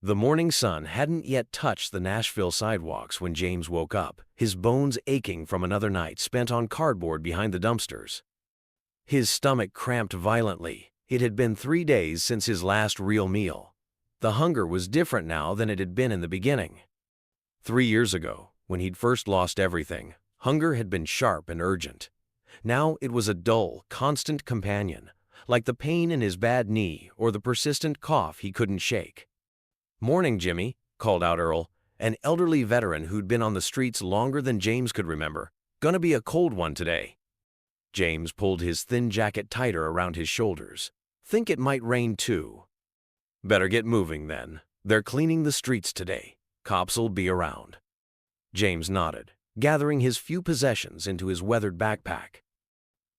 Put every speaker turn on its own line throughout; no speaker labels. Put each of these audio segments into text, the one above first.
The morning sun hadn't yet touched the Nashville sidewalks when James woke up, his bones aching from another night spent on cardboard behind the dumpsters. His stomach cramped violently. It had been 3 days since his last real meal. The hunger was different now than it had been in the beginning. 3 years ago, when he'd first lost everything, hunger had been sharp and urgent. Now it was a dull, constant companion, like the pain in his bad knee or the persistent cough he couldn't shake. "Morning, Jimmy," called out Earl, an elderly veteran who'd been on the streets longer than James could remember. "Gonna be a cold one today." James pulled his thin jacket tighter around his shoulders. "Think it might rain too." "Better get moving then. They're cleaning the streets today. Cops'll be around." James nodded, gathering his few possessions into his weathered backpack.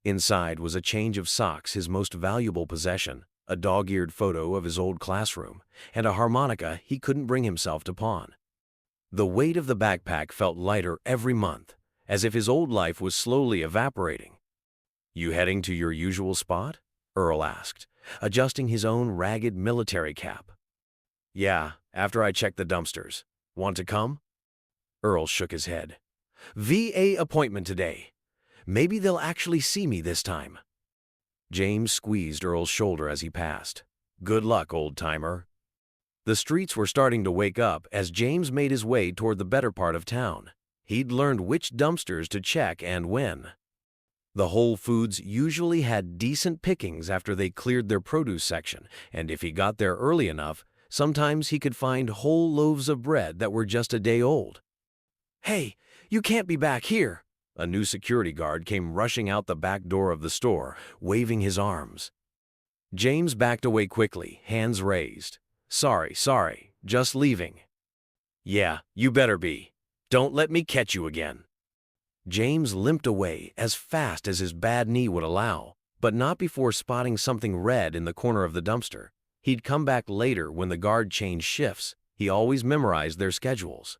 Inside was a change of socks, his most valuable possession, a dog-eared photo of his old classroom, and a harmonica he couldn't bring himself to pawn. The weight of the backpack felt lighter every month, as if his old life was slowly evaporating. "You heading to your usual spot?" Earl asked, adjusting his own ragged military cap. "Yeah, after I check the dumpsters. Want to come?" Earl shook his head. "VA appointment today. Maybe they'll actually see me this time." James squeezed Earl's shoulder as he passed. "Good luck, old-timer." The streets were starting to wake up as James made his way toward the better part of town. He'd learned which dumpsters to check and when. The Whole Foods usually had decent pickings after they cleared their produce section, and if he got there early enough, sometimes he could find whole loaves of bread that were just a day old. "Hey, you can't be back here!" A new security guard came rushing out the back door of the store, waving his arms. James backed away quickly, hands raised. Sorry, just leaving." "Yeah, you better be. Don't let me catch you again." James limped away as fast as his bad knee would allow, but not before spotting something red in the corner of the dumpster. He'd come back later when the guard changed shifts. He always memorized their schedules.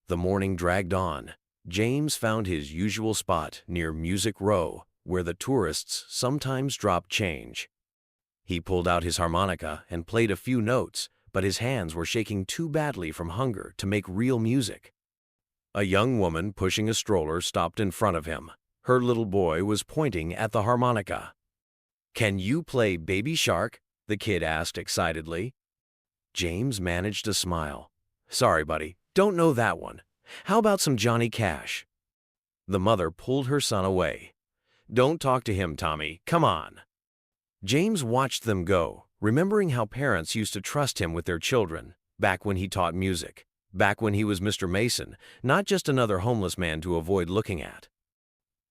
The morning dragged on. James found his usual spot near Music Row, where the tourists sometimes dropped change. He pulled out his harmonica and played a few notes, but his hands were shaking too badly from hunger to make real music. A young woman pushing a stroller stopped in front of him. Her little boy was pointing at the harmonica. "Can you play Baby Shark?" the kid asked excitedly. James managed a smile. "Sorry, buddy, don't know that one. How about some Johnny Cash?" The mother pulled her son away. "Don't talk to him, Tommy. Come on." James watched them go, remembering how parents used to trust him with their children, back when he taught music, back when he was Mr. Mason, not just another homeless man to avoid looking at.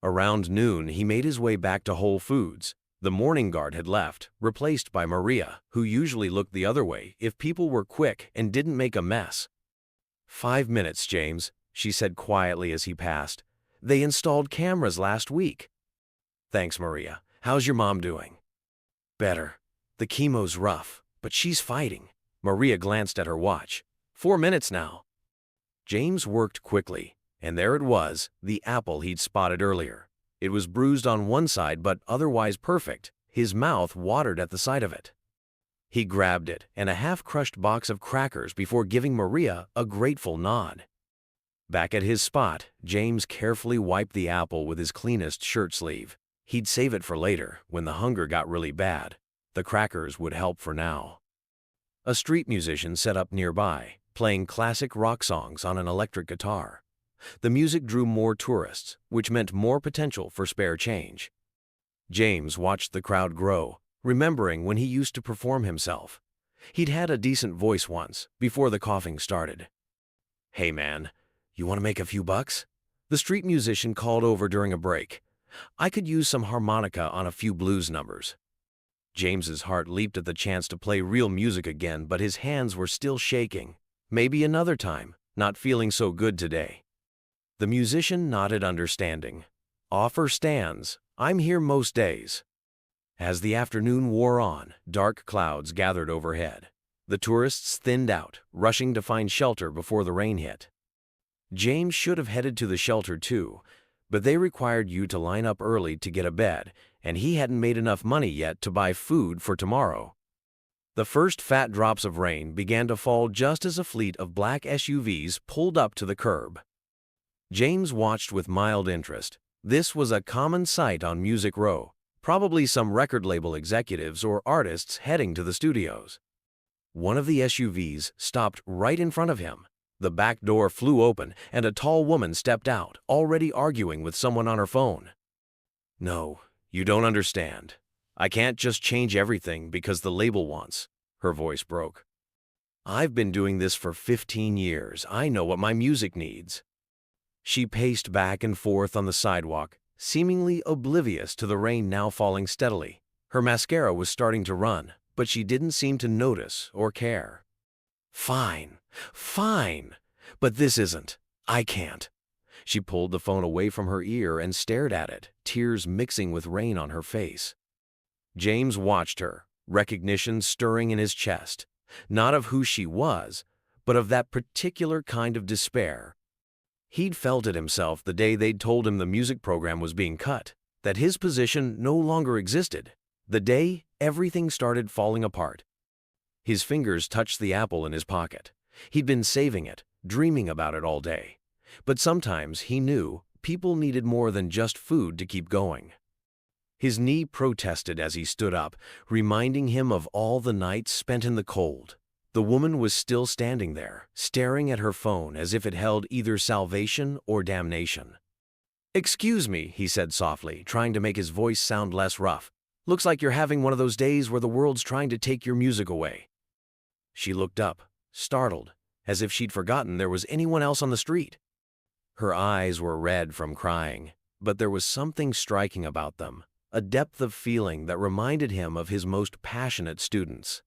Around noon, he made his way back to Whole Foods. The morning guard had left, replaced by Maria, who usually looked the other way if people were quick and didn't make a mess. "5 minutes, James," she said quietly as he passed. "They installed cameras last week." "Thanks, Maria. How's your mom doing?" "Better. The chemo's rough, but she's fighting." Maria glanced at her watch. 4 minutes now." James worked quickly, and there it was, the apple he'd spotted earlier. It was bruised on one side but otherwise perfect. His mouth watered at the sight of it. He grabbed it and a half-crushed box of crackers before giving Maria a grateful nod. Back at his spot, James carefully wiped the apple with his cleanest shirt sleeve. He'd save it for later, when the hunger got really bad. The crackers would help for now. A street musician set up nearby, playing classic rock songs on an electric guitar. The music drew more tourists, which meant more potential for spare change. James watched the crowd grow, remembering when he used to perform himself. He'd had a decent voice once, before the coughing started. "Hey man, you want to make a few bucks?" The street musician called over during a break. "I could use some harmonica on a few blues numbers." James's heart leaped at the chance to play real music again, but his hands were still shaking. Maybe another time, not feeling so good today. The musician nodded understanding. "Offer stands. I'm here most days." As the afternoon wore on, dark clouds gathered overhead. The tourists thinned out, rushing to find shelter before the rain hit. James should have headed to the shelter too, but they required you to line up early to get a bed, and he hadn't made enough money yet to buy food for tomorrow. The first fat drops of rain began to fall just as a fleet of black SUVs pulled up to the curb. James watched with mild interest. This was a common sight on Music Row, probably some record label executives or artists heading to the studios. One of the SUVs stopped right in front of him. The back door flew open and a tall woman stepped out, already arguing with someone on her phone. "No, you don't understand. I can't just change everything because the label wants," her voice broke. "I've been doing this for 15 years. I know what my music needs." She paced back and forth on the sidewalk, seemingly oblivious to the rain now falling steadily. Her mascara was starting to run, but she didn't seem to notice or care. "Fine, fine, but this isn't. I can't." She pulled the phone away from her ear and stared at it, tears mixing with rain on her face. James watched her, recognition stirring in his chest, not of who she was, but of that particular kind of despair. He'd felt it himself the day they'd told him the music program was being cut, that his position no longer existed, the day everything started falling apart. His fingers touched the apple in his pocket. He'd been saving it, dreaming about it all day. But sometimes, he knew, people needed more than just food to keep going. His knee protested as he stood up, reminding him of all the nights spent in the cold. The woman was still standing there, staring at her phone as if it held either salvation or damnation. "Excuse me," he said softly, trying to make his voice sound less rough. "Looks like you're having one of those days where the world's trying to take your music away." She looked up, startled, as if she'd forgotten there was anyone else on the street. Her eyes were red from crying, but there was something striking about them, a depth of feeling that reminded him of his most passionate students.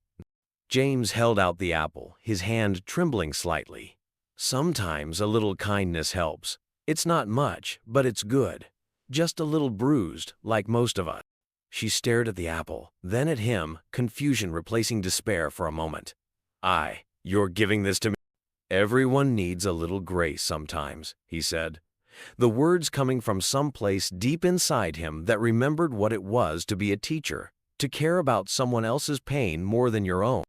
James held out the apple, his hand trembling slightly. "Sometimes a little kindness helps. It's not much, but it's good. Just a little bruised, like most of us." She stared at the apple, then at him, confusion replacing despair for a moment. You're giving this to me?" "Everyone needs a little grace sometimes," he said, the words coming from some place deep inside him that remembered what it was to be a teacher, to care about someone else's pain more than your own.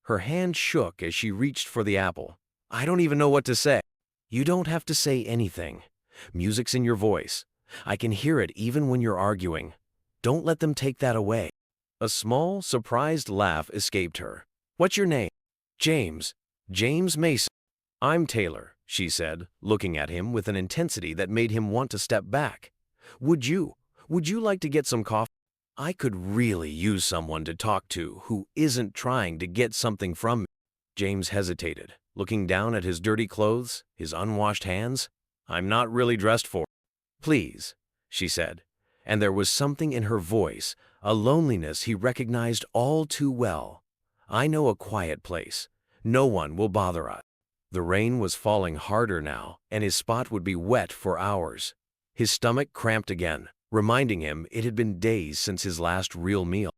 Her hand shook as she reached for the apple. "I don't even know what to say." "You don't have to say anything. Music's in your voice. I can hear it even when you're arguing. Don't let them take that away." A small, surprised laugh escaped her. "What's your name?" "James. James Mason." "I'm Taylor," she said, looking at him with an intensity that made him want to step back. Would you like to get some coffee? I could really use someone to talk to who isn't trying to get something from me." James hesitated, looking down at his dirty clothes, his unwashed hands. "I'm not really dressed for." "Please," she said, and there was something in her voice, a loneliness he recognized all too well. "I know a quiet place. No one will bother us." The rain was falling harder now, and his spot would be wet for hours. His stomach cramped again, reminding him it had been days since his last real meal.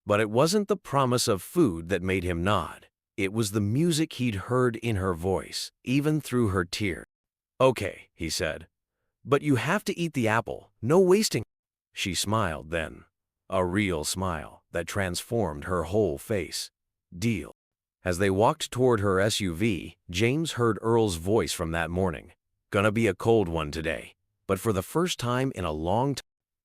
But it wasn't the promise of food that made him nod. It was the music he'd heard in her voice, even through her tears. "Okay," he said, "but you have to eat the apple. No wasting." She smiled then, a real smile that transformed her whole face. "Deal." As they walked toward her SUV, James heard Earl's voice from that morning. "Gonna be a cold one today." But for the first time in a long time,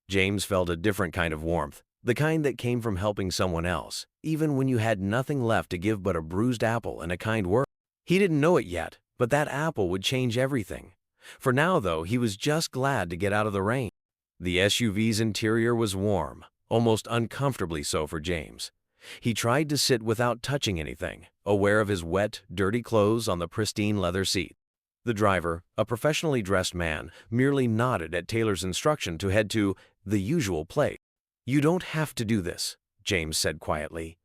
James felt a different kind of warmth, the kind that came from helping someone else, even when you had nothing left to give but a bruised apple and a kind word. He didn't know it yet, but that apple would change everything. For now, though, he was just glad to get out of the rain. The SUV's interior was warm, almost uncomfortably so for James. He tried to sit without touching anything, aware of his wet, dirty clothes on the pristine leather seat. The driver, a professionally dressed man, merely nodded at Taylor's instruction to head to the usual place. "You don't have to do this," James said quietly.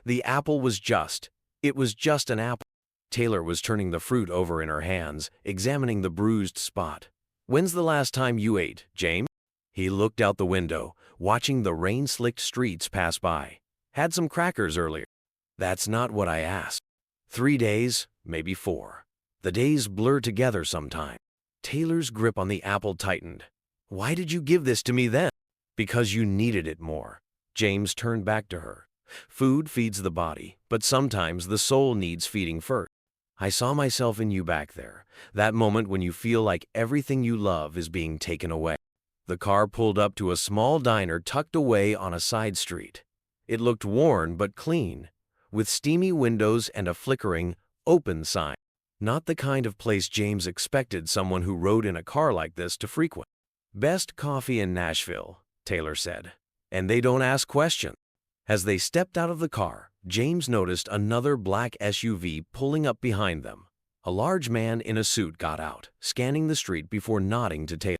It was just an apple." Taylor was turning the fruit over in her hands, examining the bruised spot. "When's the last time you ate, James?" He looked out the window, watching the rain-slicked streets pass by. "Had some crackers earlier." "That's not what I asked." 3 days, maybe 4. The days blur together sometime. Taylor's grip on the apple tightened. "Why did you give this to me then?" "Because you needed it more." James turned back to her. Food feeds the body, but sometimes the soul needs feeding first. I saw myself in you back there, that moment when you feel like everything you love is being taken away. The car pulled up to a small diner tucked away on a side street. It looked worn but clean, with steamy windows and a flickering, open sign. Not the kind of place James expected someone who rode in a car like this to frequent. Best coffee in Nashville, Taylor said, and they don't ask questions. As they stepped out of the car, James noticed another black SUV pulling up behind them. A large man in a suit got out, scanning the street before nodding to Taylor.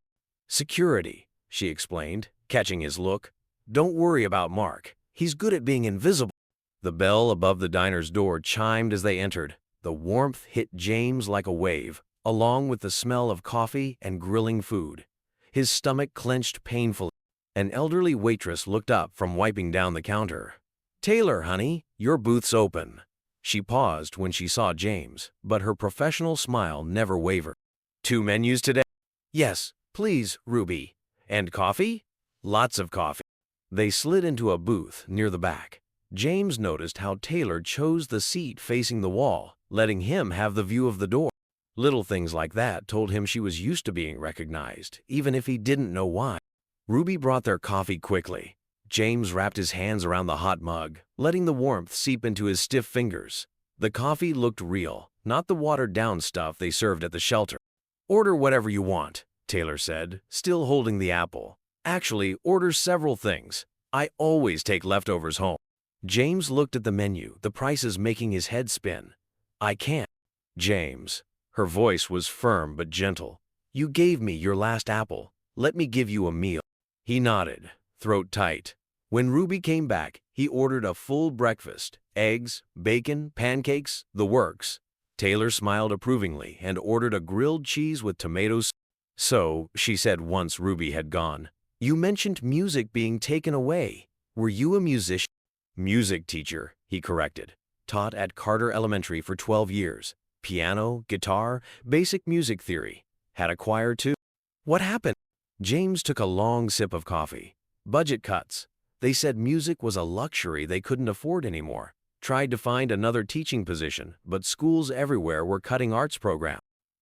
"Security," she explained, catching his look. "Don't worry about Mark. He's good at being invisible." The bell above the diner's door chimed as they entered. The warmth hit James like a wave, along with the smell of coffee and grilling food. His stomach clenched painfully. An elderly waitress looked up from wiping down the counter. "Taylor, honey, your booth's open." She paused when she saw James, but her professional smile never wavered. "2 menus today?" "Yes, please, Ruby. And coffee?" "Lots of coffee." They slid into a booth near the back. James noticed how Taylor chose the seat facing the wall, letting him have the view of the door. Little things like that told him she was used to being recognized, even if he didn't know why. Ruby brought their coffee quickly. James wrapped his hands around the hot mug, letting the warmth seep into his stiff fingers. The coffee looked real, not the watered-down stuff they served at the shelter. "Order whatever you want," Taylor said, still holding the apple. "Actually, order several things. I always take leftovers home." James looked at the menu, the prices making his head spin. "I can't." "James." Her voice was firm but gentle. "You gave me your last apple. Let me give you a meal." He nodded, throat tight. When Ruby came back, he ordered a full breakfast, eggs, bacon, pancakes, the works. Taylor smiled approvingly and ordered a grilled cheese with tomatoes. "So," she said once Ruby had gone, "you mentioned music being taken away. Were you a musician?" "Music teacher," he corrected. "Taught at Carter Elementary for 12 years. Piano, guitar, basic music theory. Had a choir too." "What happened?" James took a long sip of coffee. "Budget cuts. They said music was a luxury they couldn't afford anymore. Tried to find another teaching position, but schools everywhere were cutting arts programs.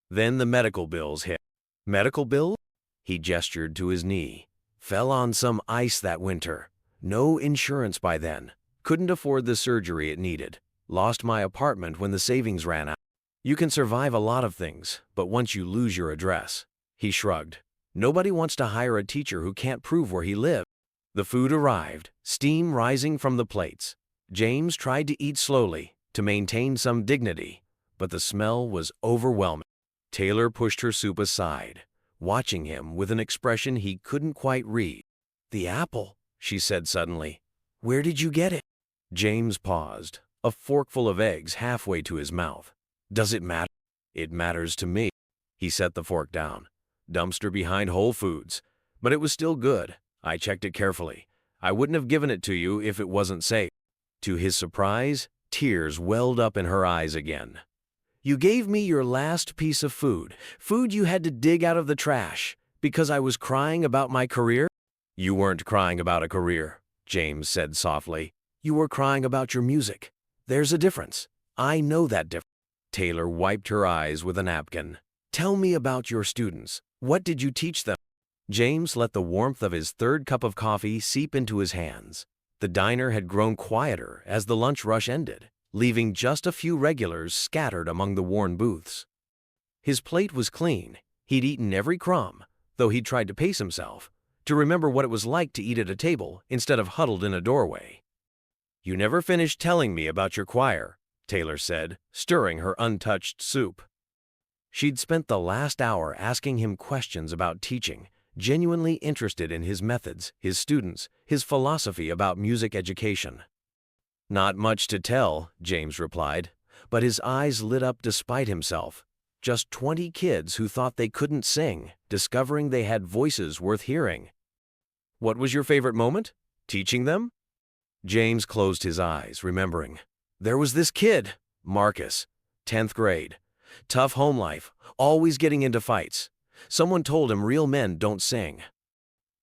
Then the medical bills hit." "Medical bill?" He gestured to his knee. "Fell on some ice that winter. No insurance by then. Couldn't afford the surgery it needed. Lost my apartment when the savings ran out. You can survive a lot of things, but once you lose your address." He shrugged. "Nobody wants to hire a teacher who can't prove where he lives." The food arrived, steam rising from the plates. James tried to eat slowly, to maintain some dignity, but the smell was overwhelming. Taylor pushed her soup aside, watching him with an expression he couldn't quite read. "The apple," she said suddenly. "Where did you get it?" James paused, a forkful of eggs halfway to his mouth. "Does it matter?" "It matters to me." He set the fork down. "Dumpster behind Whole Foods. But it was still good. I checked it carefully. I wouldn't have given it to you if it wasn't safe." To his surprise, tears welled up in her eyes again. "You gave me your last piece of food you had to dig out of the trash, because I was crying about my career?" "You weren't crying about a career," James said softly. "You were crying about your music. There's a difference. I know that difference." Taylor wiped her eyes with a napkin. "Tell me about your students. What did you teach them?" James let the warmth of his third cup of coffee seep into his hands. The diner had grown quieter as the lunch rush ended, leaving just a few regulars scattered among the worn booths. His plate was clean. He'd eaten every crumb, though he'd tried to pace himself, to remember what it was like to eat at a table instead of huddled in a doorway. "You never finished telling me about your choir," Taylor said, stirring her untouched soup. She'd spent the last hour asking him questions about teaching, genuinely interested in his methods, his students, his philosophy about music education. "Not much to tell," James replied, but his eyes lit up despite himself. Just 20 kids who thought they couldn't sing, discovering they had voices worth hearing. "What was your favorite moment? Teaching them?" James closed his eyes, remembering. "There was this kid, Marcus, 10th grade. Tough home life, always getting into fights. Someone told him real men don't sing.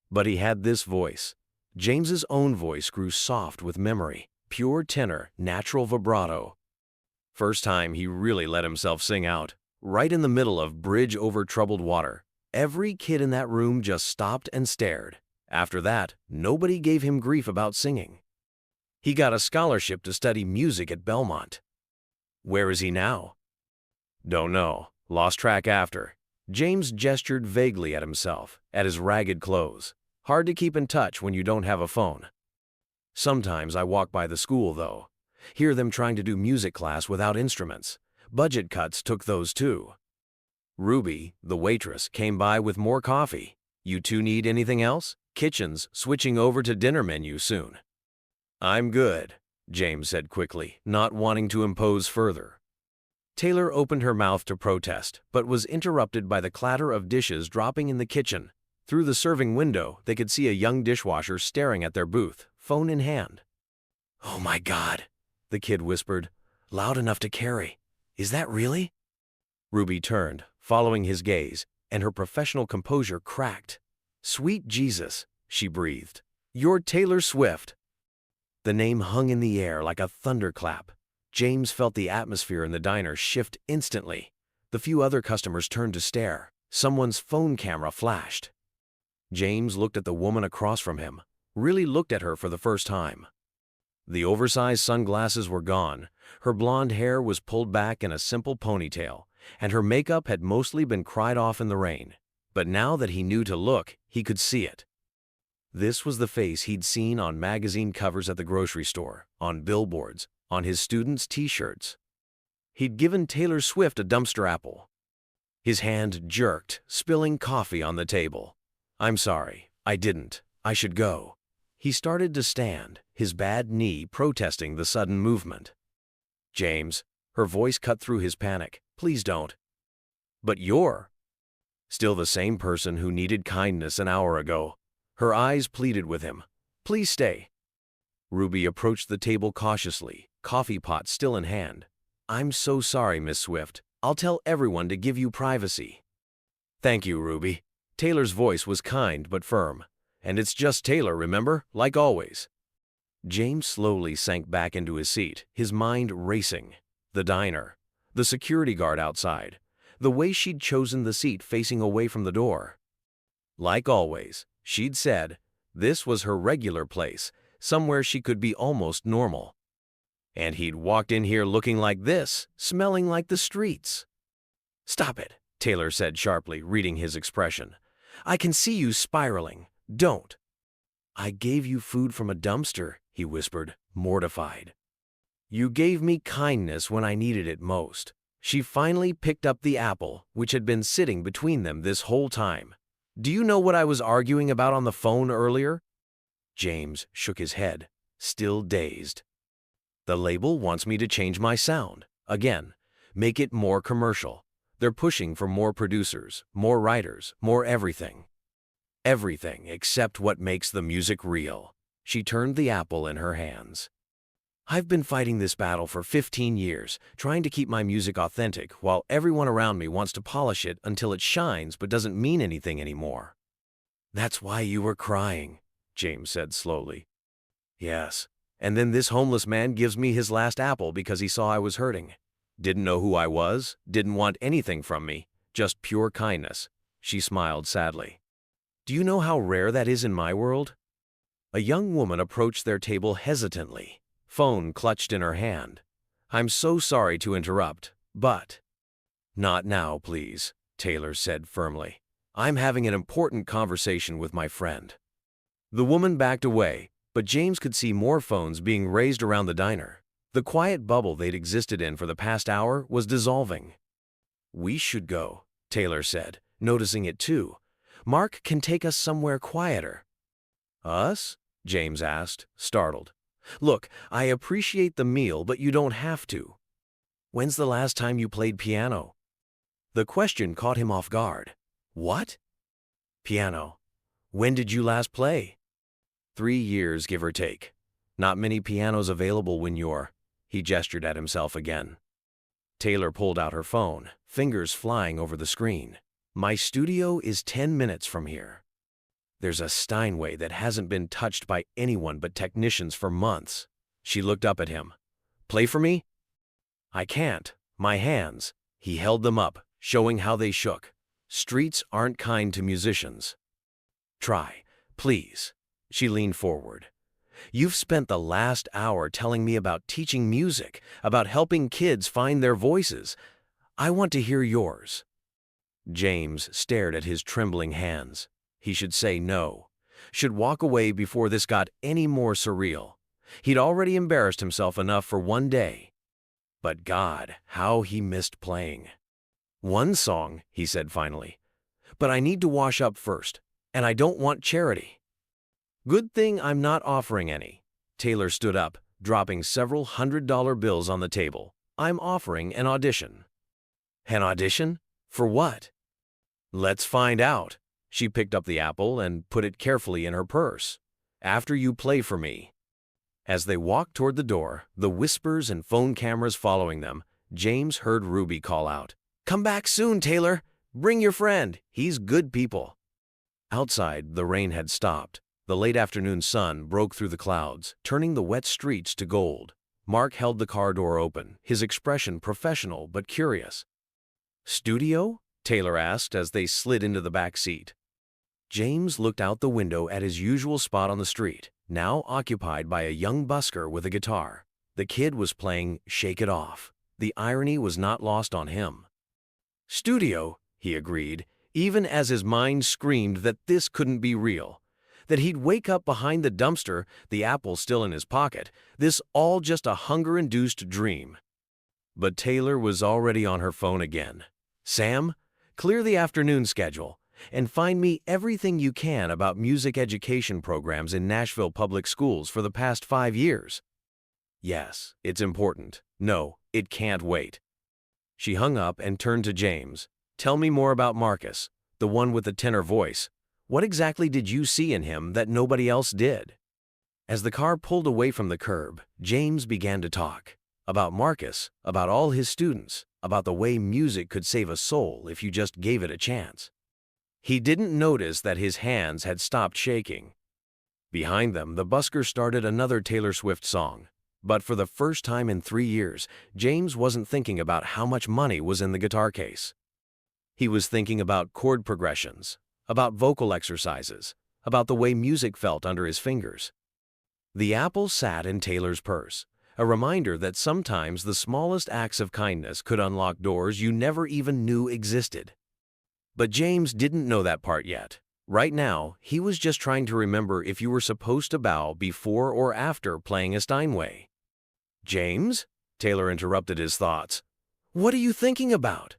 But he had this voice." James's own voice grew soft with memory. pure tenor, natural vibrato. First time he really let himself sing out, right in the middle of Bridge Over Troubled Water. Every kid in that room just stopped and stared. After that, nobody gave him grief about singing. He got a scholarship to study music at Belmont. Where is he now? Don't know. Lost track after. James gestured vaguely at himself, at his ragged clothes. Hard to keep in touch when you don't have a phone. Sometimes I walk by the school, though. Hear them trying to do music class without instruments. Budget cuts took those too. Ruby, the waitress, came by with more coffee. You two need anything else? Kitchen's switching over to dinner menu soon. I'm good, James said quickly, not wanting to impose further. Taylor opened her mouth to protest, but was interrupted by the clatter of dishes dropping in the kitchen. Through the serving window, they could see a young dishwasher staring at their booth, phone in hand. "Oh my God," the kid whispered, "loud enough to carry. Is that really?" Ruby turned, following his gaze, and her professional composure cracked. "Sweet Jesus," she breathed. "You're Taylor Swift." The name hung in the air like a thunderclap. James felt the atmosphere in the diner shift instantly. The few other customers turned to stare. Someone's phone camera flashed. James looked at the woman across from him, really looked at her for the first time. The oversized sunglasses were gone, her blonde hair was pulled back in a simple ponytail, and her makeup had mostly been cried off in the rain. But now that he knew to look, he could see it. This was the face he'd seen on magazine covers at the grocery store, on billboards, on his students' t-shirts. He'd given Taylor Swift a dumpster apple. His hand jerked, spilling coffee on the table. "I'm sorry, I didn't. I should go." He started to stand, his bad knee protesting the sudden movement. "James," her voice cut through his panic, "please don't." "But you're still the same person who needed kindness an hour ago." Her eyes pleaded with him. "Please stay." Ruby approached the table cautiously, coffee pot still in hand. "I'm so sorry, Miss Swift. I'll tell everyone to give you privacy." "Thank you, Ruby." Taylor's voice was kind but firm. "And it's just Taylor, remember? Like always." James slowly sank back into his seat, his mind racing. The diner, the security guard outside, the way she'd chosen the seat facing away from the door. Like always, she'd said, this was her regular place, somewhere she could be almost normal. And he'd walked in here looking like this, smelling like the streets. "Stop it," Taylor said sharply, reading his expression. "I can see you spiraling. Don't." "I gave you food from a dumpster," he whispered, mortified. "You gave me kindness when I needed it most." She finally picked up the apple, which had been sitting between them this whole time. "Do you know what I was arguing about on the phone earlier?" James shook his head, still dazed. "The label wants me to change my sound. Again, make it more commercial. They're pushing for more producers, more writers, more everything. Everything except what makes the music real." She turned the apple in her hands. "I've been fighting this battle for 15 years, trying to keep my music authentic while everyone around me wants to polish it until it shines but doesn't mean anything anymore." "That's why you were crying," James said slowly. "Yes. And then this homeless man gives me his last apple because he saw I was hurting. Didn't know who I was, didn't want anything from me, just pure kindness." She smiled sadly. "Do you know how rare that is in my world?" A young woman approached their table hesitantly, phone clutched in her hand. "I'm so sorry to interrupt, but—" "Not now, please," Taylor said firmly. "I'm having an important conversation with my friend." The woman backed away, but James could see more phones being raised around the diner. The quiet bubble they'd existed in for the past hour was dissolving. "We should go," Taylor said, noticing it too. "Mark can take us somewhere quieter." "Us?" James asked, startled. "Look, I appreciate the meal, but you don't have to." "When's the last time you played piano?" The question caught him off guard. "What?" "Piano. When did you last play?" 3 years, give or take. Not many pianos available when you're—" He gestured at himself again. Taylor pulled out her phone, fingers flying over the screen. "My studio is 10 minutes from here. There's a Steinway that hasn't been touched by anyone but technicians for months. She looked up at him. "Play for me?" "I can't. My hands." He held them up, showing how they shook. "Streets aren't kind to musicians." "Try, please." She leaned forward. "You've spent the last hour telling me about teaching music, about helping kids find their voices. I want to hear yours." James stared at his trembling hands. He should say no, should walk away before this got any more surreal. He'd already embarrassed himself enough for one day. But God, how he missed playing. "One song," he said finally. "But I need to wash up first, and I don't want charity." "Good thing I'm not offering any." Taylor stood up, dropping several $100 bills on the table. "I'm offering an audition." "An audition? For what?" "Let's find out." She picked up the apple and put it carefully in her purse. "After you play for me." As they walked toward the door, the whispers and phone cameras following them, James heard Ruby call out, "Come back soon, Taylor. Bring your friend. He's good people." Outside, the rain had stopped. The late afternoon sun broke through the clouds, turning the wet streets to gold. Mark held the car door open, his expression professional but curious. "Studio?" Taylor asked as they slid into the back seat. James looked out the window at his usual spot on the street, now occupied by a young busker with a guitar. The kid was playing "Shake It Off." The irony was not lost on him. "Studio," he agreed, even as his mind screamed that this couldn't be real. That he'd wake up behind the dumpster, the apple still in his pocket, this all just a hunger-induced dream. But Taylor was already on her phone again. "Sam, clear the afternoon schedule and find me everything you can about music education programs in Nashville public schools for the past 5 years. Yes, it's important. No, it can't wait." She hung up and turned to James. "Tell me more about Marcus, the one with the tenor voice. What exactly did you see in him that nobody else did?" As the car pulled away from the curb, James began to talk. About Marcus, about all his students, about the way music could save a soul if you just gave it a chance. He didn't notice that his hands had stopped shaking. Behind them, the busker started another Taylor Swift song. But for the first time in 3 years, James wasn't thinking about how much money was in the guitar case. He was thinking about chord progressions, about vocal exercises, about the way music felt under his fingers. The apple sat in Taylor's purse, a reminder that sometimes the smallest acts of kindness could unlock doors you never even knew existed. But James didn't know that part yet. Right now, he was just trying to remember if you were supposed to bow before or after playing a Steinway. "James?" Taylor interrupted his thoughts. "What are you thinking about?"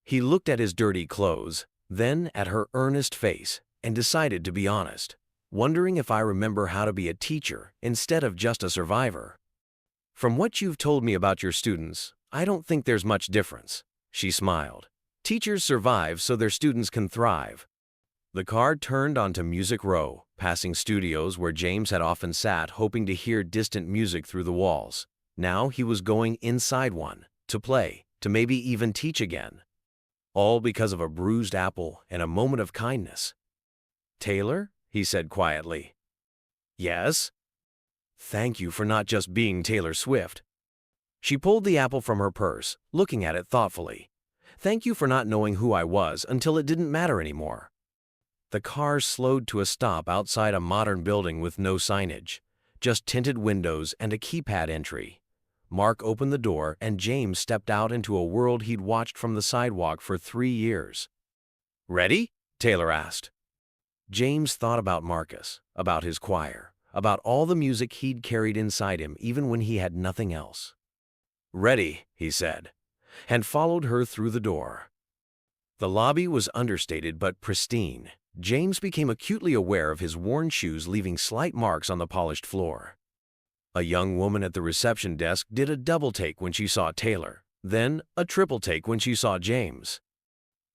He looked at his dirty clothes, then at her earnest face, and decided to be honest, wondering if I remember how to be a teacher instead of just a survivor. "From what you've told me about your students, I don't think there's much difference." She smiled. "Teachers survive so their students can thrive." The car turned onto Music Row, passing studios where James had often sat hoping to hear distant music through the walls. Now he was going inside one, to play, to maybe even teach again. All because of a bruised apple and a moment of kindness. "Taylor?" he said quietly. "Yes?" "Thank you for not just being Taylor Swift." She pulled the apple from her purse, looking at it thoughtfully. "Thank you for not knowing who I was until it didn't matter anymore." The car slowed to a stop outside a modern building with no signage, just tinted windows and a keypad entry. Mark opened the door and James stepped out into a world he'd watched from the sidewalk for 3 years. "Ready?" Taylor asked. James thought about Marcus, about his choir, about all the music he'd carried inside him even when he had nothing else. "Ready," he said, and followed her through the door. The lobby was understated but pristine. James became acutely aware of his worn shoes leaving slight marks on the polished floor. A young woman at the reception desk did a double take when she saw Taylor, then a triple take when she saw James.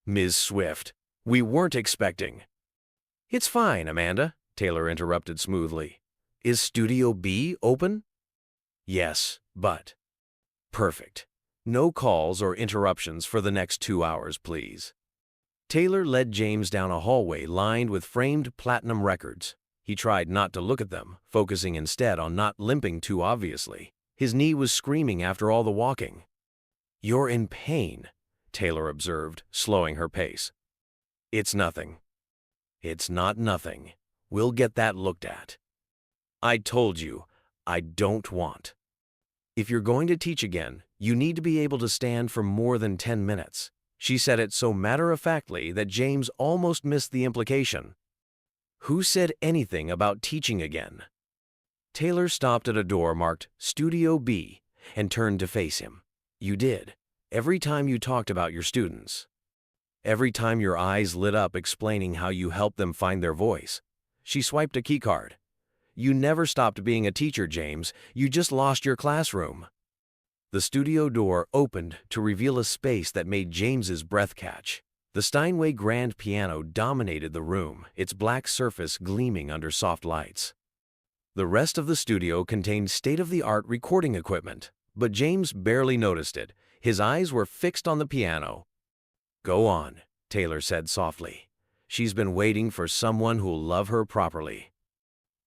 "Ms. Swift, we weren't expecting." "It's fine, Amanda," Taylor interrupted smoothly. "Is Studio B open?" "Yes, but—" "Perfect. No calls or interruptions for the next 2 hours, please." Taylor led James down a hallway lined with framed platinum records. He tried not to look at them, focusing instead on not limping too obviously. His knee was screaming after all the walking. "You're in pain," Taylor observed, slowing her pace. "It's nothing." "It's not nothing. We'll get that looked at." "I told you, I don't want." "If you're going to teach again, you need to be able to stand for more than 10 minutes. She said it so matter-of-factly that James almost missed the implication. Who said anything about teaching again? Taylor stopped at a door marked Studio B and turned to face him. You did. Every time you talked about your students. Every time your eyes lit up explaining how you helped them find their voice. She swiped a keycard. You never stopped being a teacher, James. You just lost your classroom. The studio door opened to reveal a space that made James's breath catch. The Steinway grand piano dominated the room, its black surface gleaming under soft lights. The rest of the studio contained state-of-the-art recording equipment, but James barely noticed it. His eyes were fixed on the piano. "Go on," Taylor said softly. "She's been waiting for someone who'll love her properly."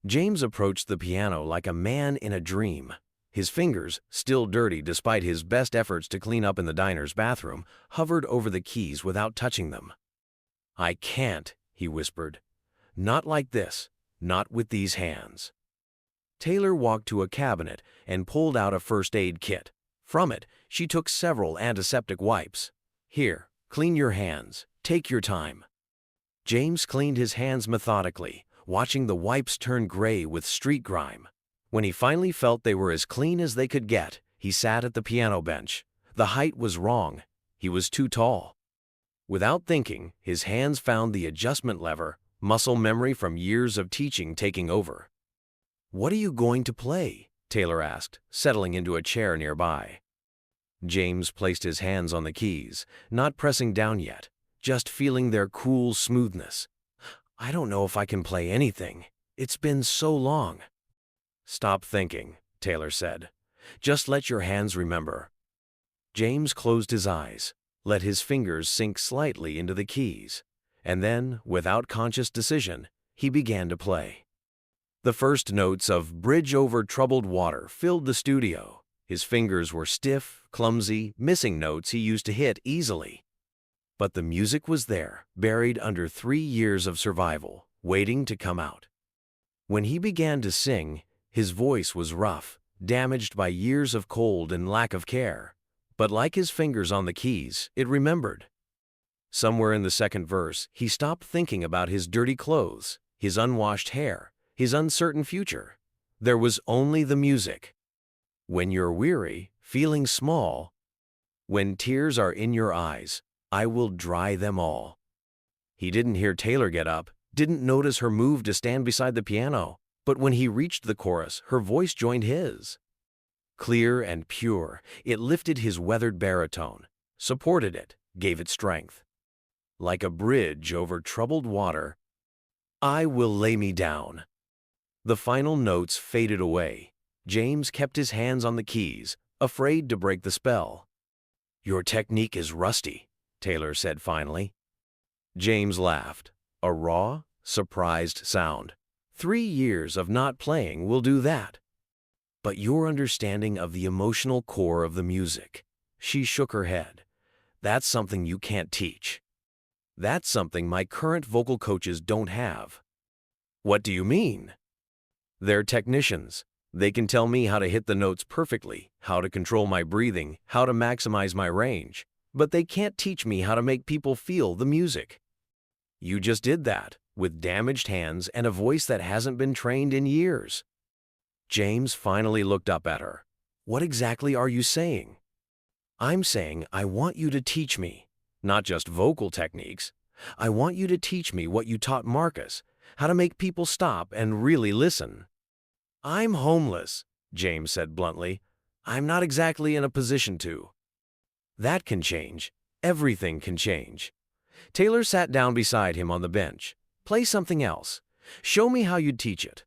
James approached the piano like a man in a dream. His fingers, still dirty despite his best efforts to clean up in the diner's bathroom, hovered over the keys without touching them. "I can't," he whispered. "Not like this. Not with these hands." Taylor walked to a cabinet and pulled out a first aid kit. From it, she took several antiseptic wipes. "Here, clean your hands. Take your time." James cleaned his hands methodically, watching the wipes turn gray with street grime. When he finally felt they were as clean as they could get, he sat at the piano bench. The height was wrong. He was too tall. Without thinking, his hands found the adjustment lever, muscle memory from years of teaching taking over. "What are you going to play?" Taylor asked, settling into a chair nearby. James placed his hands on the keys, not pressing down yet, just feeling their cool smoothness. "I don't know if I can play anything. It's been so long." "Stop thinking," Taylor said. "Just let your hands remember." James closed his eyes, let his fingers sink slightly into the keys, and then, without conscious decision, he began to play. The first notes of Bridge Over Troubled Water filled the studio. His fingers were stiff, clumsy, missing notes he used to hit easily. But the music was there, buried under 3 years of survival, waiting to come out. When he began to sing, his voice was rough, damaged by years of cold and lack of care. But like his fingers on the keys, it remembered. Somewhere in the second verse, he stopped thinking about his dirty clothes, his unwashed hair, his uncertain future. There was only the music. When you're weary, feeling small, when tears are in your eyes, I will dry them all. He didn't hear Taylor get up, didn't notice her move to stand beside the piano, but when he reached the chorus, her voice joined his. Clear and pure, it lifted his weathered baritone, supported it, gave it strength. Like a bridge over troubled water, I will lay me down. The final notes faded away. James kept his hands on the keys, afraid to break the spell. Your technique is rusty, Taylor said finally. James laughed, a raw, surprised sound. 3 years of not playing will do that. But your understanding of the emotional core of the music. She shook her head. That's something you can't teach. That's something my current vocal coaches don't have. What do you mean? They're technicians. They can tell me how to hit the notes perfectly, how to control my breathing, how to maximize my range. But they can't teach me how to make people feel the music. You just did that, with damaged hands and a voice that hasn't been trained in years. James finally looked up at her. What exactly are you saying? I'm saying I want you to teach me, not just vocal techniques. I want you to teach me what you taught Marcus, how to make people stop and really listen. I'm homeless, James said bluntly. I'm not exactly in a position to. That can change. Everything can change. Taylor sat down beside him on the bench. Play something else. Show me how you'd teach it.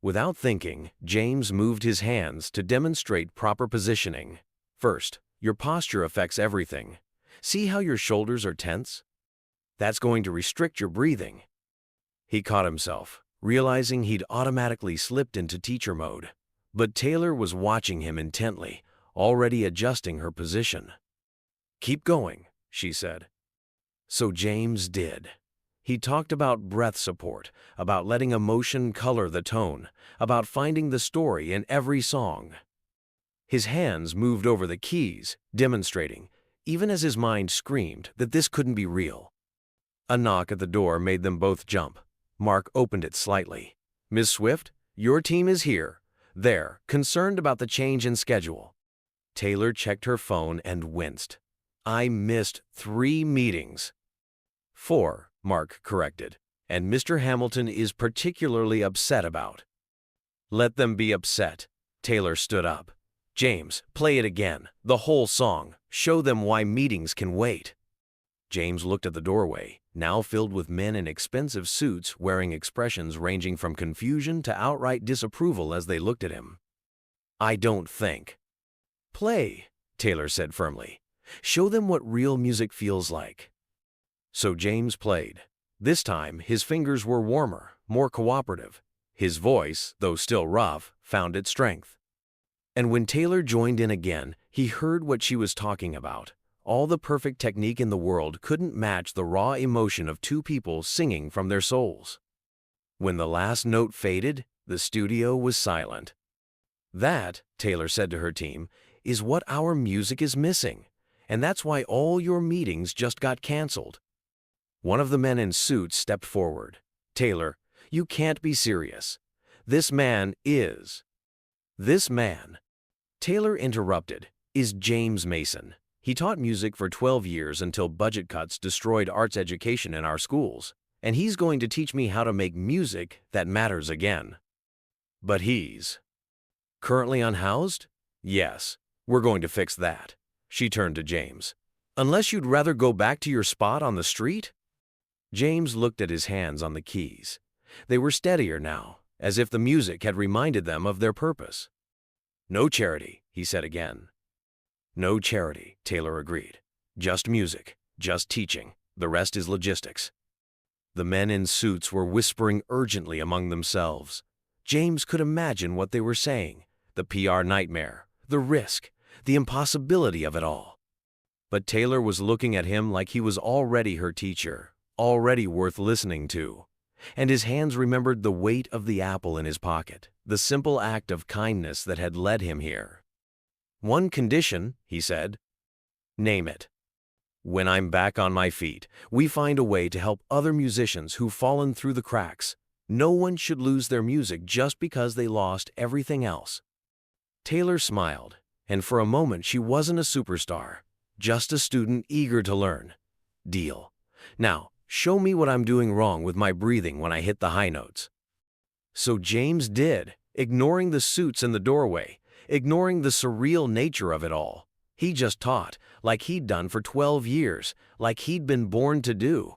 Without thinking, James moved his hands to demonstrate proper positioning. First, your posture affects everything. See how your shoulders are tense? That's going to restrict your breathing. He caught himself. realizing he'd automatically slipped into teacher mode. But Taylor was watching him intently, already adjusting her position. "Keep going," she said. So James did. He talked about breath support, about letting emotion color the tone, about finding the story in every song. His hands moved over the keys, demonstrating, even as his mind screamed that this couldn't be real. A knock at the door made them both jump. Mark opened it slightly. "Miss Swift, your team is here. They're concerned about the change in schedule." Taylor checked her phone and winced. "I missed 3 meetings." "4," Mark corrected, "and Mr. Hamilton is particularly upset about." "Let them be upset." Taylor stood up. "James, play it again, the whole song. Show them why meetings can wait." James looked at the doorway, now filled with men in expensive suits wearing expressions ranging from confusion to outright disapproval as they looked at him. "I don't think." "Play," Taylor said firmly. "Show them what real music feels like." So James played. This time, his fingers were warmer, more cooperative. His voice, though still rough, found its strength. And when Taylor joined in again, he heard what she was talking about. All the perfect technique in the world couldn't match the raw emotion of 2 people singing from their souls. When the last note faded, the studio was silent. "That," Taylor said to her team, "is what our music is missing. And that's why all your meetings just got canceled." One of the men in suits stepped forward. "Taylor, you can't be serious. This man is." "This man," Taylor interrupted, "is James Mason. He taught music for 12 years until budget cuts destroyed arts education in our schools, and he's going to teach me how to make music that matters again." "But he's currently unhoused?" "Yes, we're going to fix that." She turned to James. "Unless you'd rather go back to your spot on the street?" James looked at his hands on the keys. They were steadier now, as if the music had reminded them of their purpose. "No charity," he said again. "No charity," Taylor agreed. "Just music, just teaching. The rest is logistics." The men in suits were whispering urgently among themselves. James could imagine what they were saying, the PR nightmare, the risk, the impossibility of it all. But Taylor was looking at him like he was already her teacher, already worth listening to. And his hands remembered the weight of the apple in his pocket, the simple act of kindness that had led him here. "One condition," he said. "Name it." "When I'm back on my feet, we find a way to help other musicians who've fallen through the cracks. No one should lose their music just because they lost everything else." Taylor smiled, and for a moment she wasn't a superstar, just a student eager to learn. "Deal. Now, show me what I'm doing wrong with my breathing when I hit the high notes." So James did, ignoring the suits in the doorway, ignoring the surreal nature of it all. He just taught, like he'd done for 12 years, like he'd been born to do.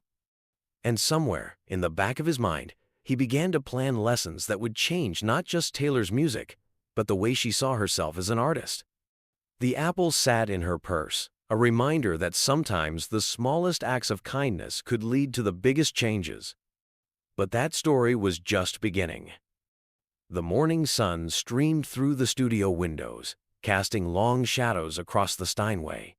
And somewhere, in the back of his mind, he began to plan lessons that would change not just Taylor's music, but the way she saw herself as an artist. The apple sat in her purse, a reminder that sometimes the smallest acts of kindness could lead to the biggest changes. But that story was just beginning. The morning sun streamed through the studio windows, casting long shadows across the Steinway.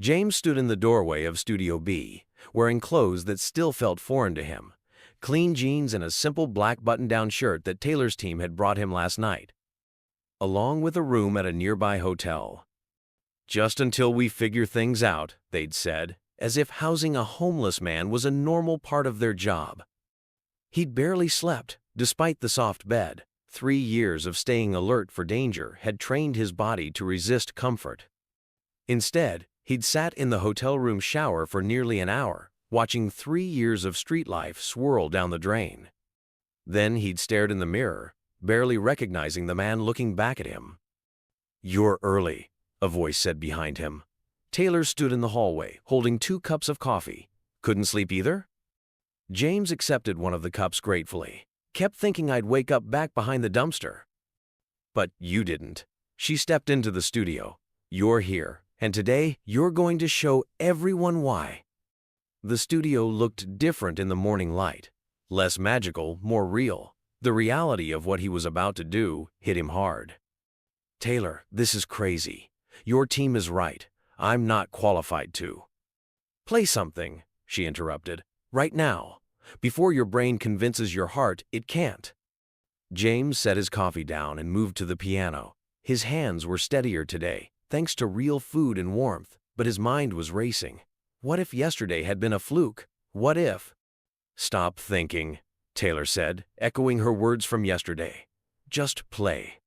James stood in the doorway of Studio B, wearing clothes that still felt foreign to him, clean jeans and a simple black button-down shirt that Taylor's team had brought him last night, along with a room at a nearby hotel. "Just until we figure things out," they'd said, as if housing a homeless man was a normal part of their job. He'd barely slept, despite the soft bed. 3 years of staying alert for danger had trained his body to resist comfort. Instead, he'd sat in the hotel room shower for nearly an hour, watching 3 years of street life swirl down the drain. Then he'd stared in the mirror, barely recognizing the man looking back at him. "You're early," a voice said behind him. Taylor stood in the hallway, holding 2 cups of coffee. "Couldn't sleep either?" James accepted one of the cups gratefully. "Kept thinking I'd wake up back behind the dumpster." "But you didn't." She stepped into the studio. "You're here, and today you're going to show everyone why." The studio looked different in the morning light. Less magical, more real. The reality of what he was about to do hit him hard. "Taylor, this is crazy. Your team is right. I'm not qualified to." "Play something," she interrupted. "Right now. Before your brain convinces your heart it can't." James set his coffee down and moved to the piano. His hands were steadier today, thanks to real food and warmth, but his mind was racing. What if yesterday had been a fluke? What if? "Stop thinking," Taylor said, echoing her words from yesterday. "Just play."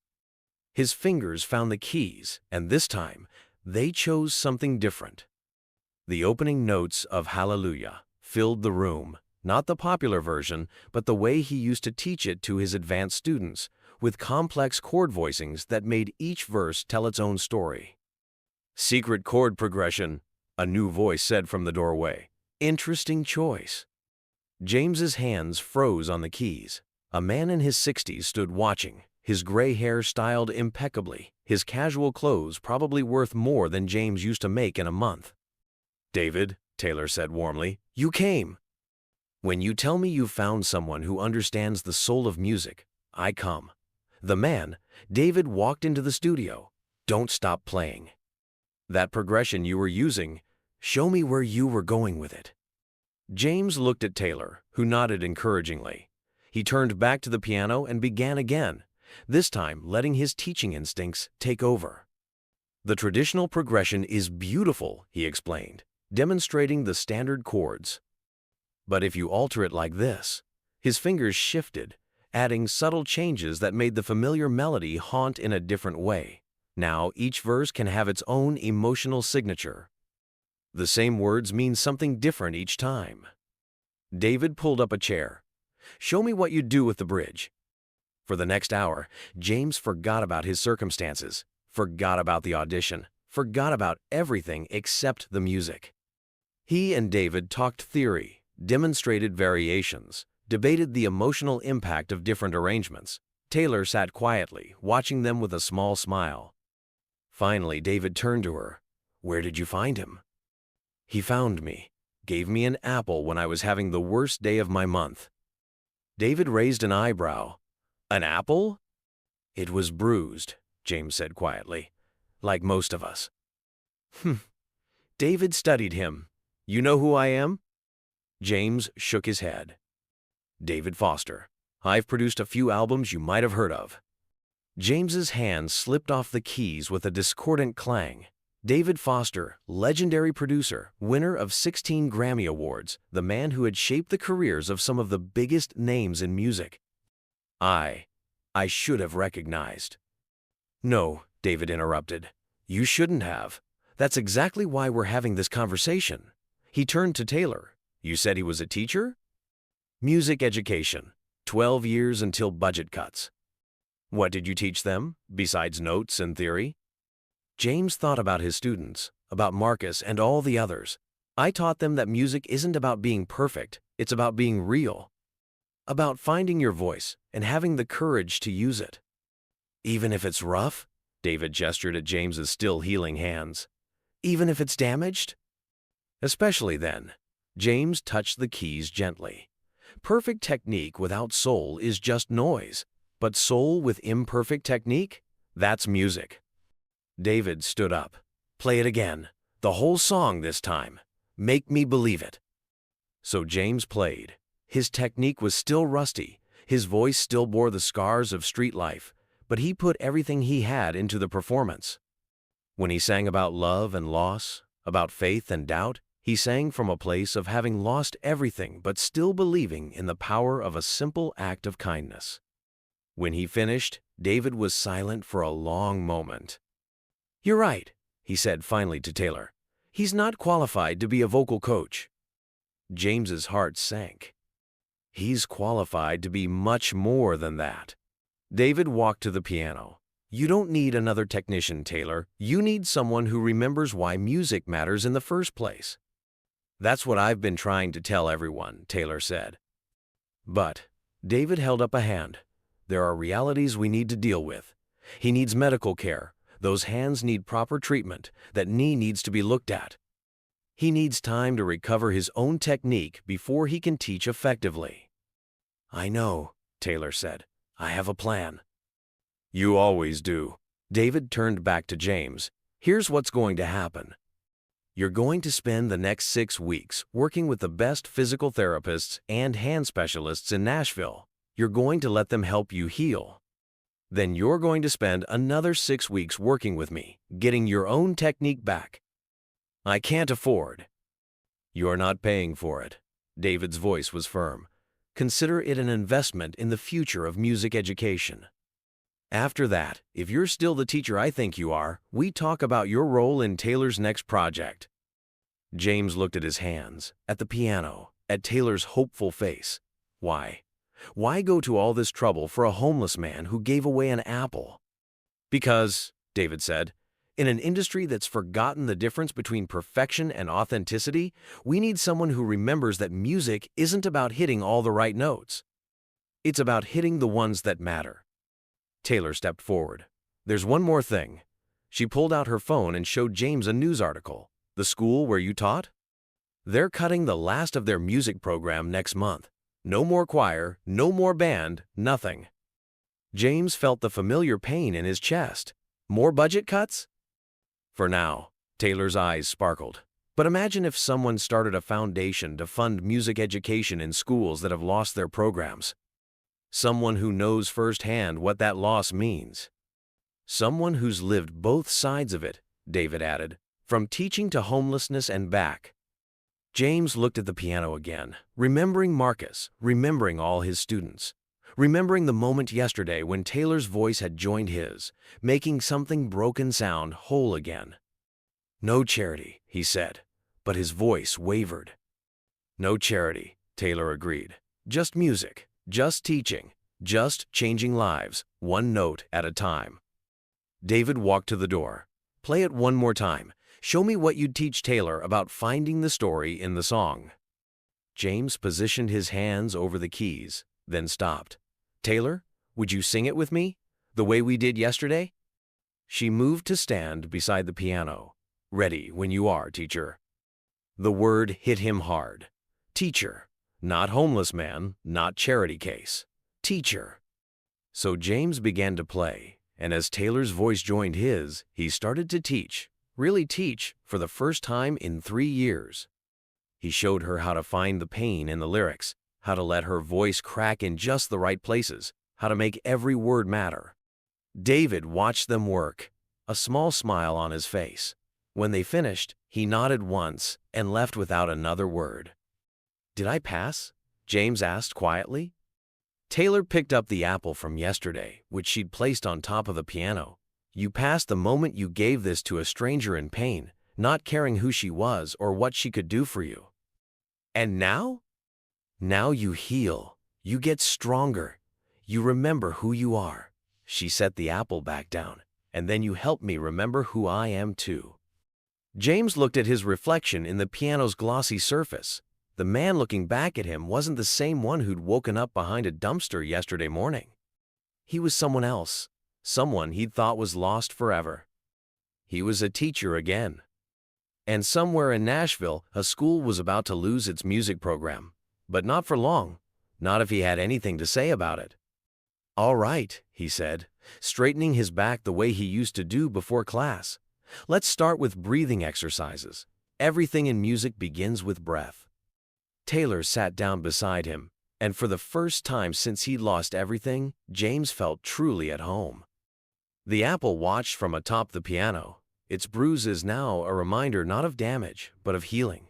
His fingers found the keys, and this time, they chose something different. The opening notes of Hallelujah filled the room, not the popular version, but the way he used to teach it to his advanced students, with complex chord voicings that made each verse tell its own story. "Secret chord progression," a new voice said from the doorway. "Interesting choice." James's hands froze on the keys. A man in his 60s stood watching, his gray hair styled impeccably, his casual clothes probably worth more than James used to make in a month. "David," Taylor said warmly, "you came. When you tell me you found someone who understands the soul of music, I come." The man, David, walked into the studio. "Don't stop playing. That progression you were using, show me where you were going with it." James looked at Taylor, who nodded encouragingly. He turned back to the piano and began again, this time letting his teaching instincts take over. "The traditional progression is beautiful," he explained, demonstrating the standard chords. "But if you alter it like this," his fingers shifted, adding subtle changes that made the familiar melody haunt in a different way. Now each verse can have its own emotional signature. The same words mean something different each time. David pulled up a chair. "Show me what you do with the bridge." For the next hour, James forgot about his circumstances, forgot about the audition, forgot about everything except the music. He and David talked theory, demonstrated variations, debated the emotional impact of different arrangements. Taylor sat quietly, watching them with a small smile. Finally, David turned to her. "Where did you find him?" "He found me, gave me an apple when I was having the worst day of my month." David raised an eyebrow. "An apple?" "It was bruised," James said quietly, "like most of us." David studied him. "You know who I am?" James shook his head. "David Foster. I've produced a few albums you might have heard of." James's hand slipped off the keys with a discordant clang. David Foster, legendary producer, winner of 16 Grammy Awards, the man who had shaped the careers of some of the biggest names in music. I should have recognized." "No," David interrupted. "You shouldn't have. That's exactly why we're having this conversation." He turned to Taylor. "You said he was a teacher?" "Music education. 12 years until budget cuts." "What did you teach them, besides notes and theory?" James thought about his students, about Marcus and all the others. "I taught them that music isn't about being perfect, it's about being real. About finding your voice and having the courage to use it." "Even if it's rough?" David gestured at James's still healing hands. "Even if it's damaged?" "Especially then." James touched the keys gently. "Perfect technique without soul is just noise, but soul with imperfect technique? That's music." David stood up. "Play it again. The whole song this time. Make me believe it." So James played. His technique was still rusty. His voice still bore the scars of street life, but he put everything he had into the performance. When he sang about love and loss, about faith and doubt, he sang from a place of having lost everything but still believing in the power of a simple act of kindness. When he finished, David was silent for a long moment. "You're right," he said finally to Taylor. "He's not qualified to be a vocal coach." James's heart sank. "He's qualified to be much more than that." David walked to the piano. "You don't need another technician, Taylor. You need someone who remembers why music matters in the first place." "That's what I've been trying to tell everyone," Taylor said. "But," David held up a hand, "there are realities we need to deal with. He needs medical care. Those hands need proper treatment. That knee needs to be looked at. He needs time to recover his own technique before he can teach effectively." I know, Taylor said. I have a plan. You always do. David turned back to James. Here's what's going to happen. You're going to spend the next 6 weeks working with the best physical therapists and hand specialists in Nashville. You're going to let them help you heal. Then you're going to spend another 6 weeks working with me, getting your own technique back. I can't afford. You're not paying for it. David's voice was firm. Consider it an investment in the future of music education. After that, if you're still the teacher I think you are, we talk about your role in Taylor's next project. James looked at his hands, at the piano, at Taylor's hopeful face. Why? Why go to all this trouble for a homeless man who gave away an apple? Because, David said, in an industry that's forgotten the difference between perfection and authenticity, we need someone who remembers that music isn't about hitting all the right notes. It's about hitting the ones that matter. Taylor stepped forward. There's one more thing. She pulled out her phone and showed James a news article. The school where you taught? They're cutting the last of their music program next month. No more choir, no more band, nothing. James felt the familiar pain in his chest. More budget cuts? For now, Taylor's eyes sparkled. But imagine if someone started a foundation to fund music education in schools that have lost their programs. Someone who knows firsthand what that loss means. Someone who's lived both sides of it, David added, from teaching to homelessness and back. James looked at the piano again, remembering Marcus, remembering all his students, remembering the moment yesterday when Taylor's voice had joined his, making something broken sound whole again. No charity, he said, but his voice wavered. No charity, Taylor agreed. Just music. Just teaching, just changing lives, one note at a time. David walked to the door. Play it one more time. Show me what you'd teach Taylor about finding the story in the song. James positioned his hands over the keys, then stopped. Taylor, would you sing it with me, the way we did yesterday? She moved to stand beside the piano. Ready when you are, teacher. The word hit him hard. Teacher. Not homeless man, not charity case. Teacher. So James began to play, and as Taylor's voice joined his, he started to teach, really teach, for the first time in 3 years. He showed her how to find the pain in the lyrics, how to let her voice crack in just the right places, how to make every word matter. David watched them work, a small smile on his face. When they finished, he nodded once and left without another word. Did I pass? James asked quietly. Taylor picked up the apple from yesterday, which she'd placed on top of the piano. You passed the moment you gave this to a stranger in pain, not caring who she was or what she could do for you. And now? Now you heal. You get stronger. You remember who you are. She set the apple back down, and then you help me remember who I am too. James looked at his reflection in the piano's glossy surface. The man looking back at him wasn't the same one who'd woken up behind a dumpster yesterday morning. He was someone else, someone he'd thought was lost forever. He was a teacher again. And somewhere in Nashville, a school was about to lose its music program. But not for long, not if he had anything to say about it. All right, he said, straightening his back the way he used to do before class. Let's start with breathing exercises. Everything in music begins with breath. Taylor sat down beside him, and for the first time since he'd lost everything, James felt truly at home. The apple watched from atop the piano, its bruises now a reminder not of damage, but of healing.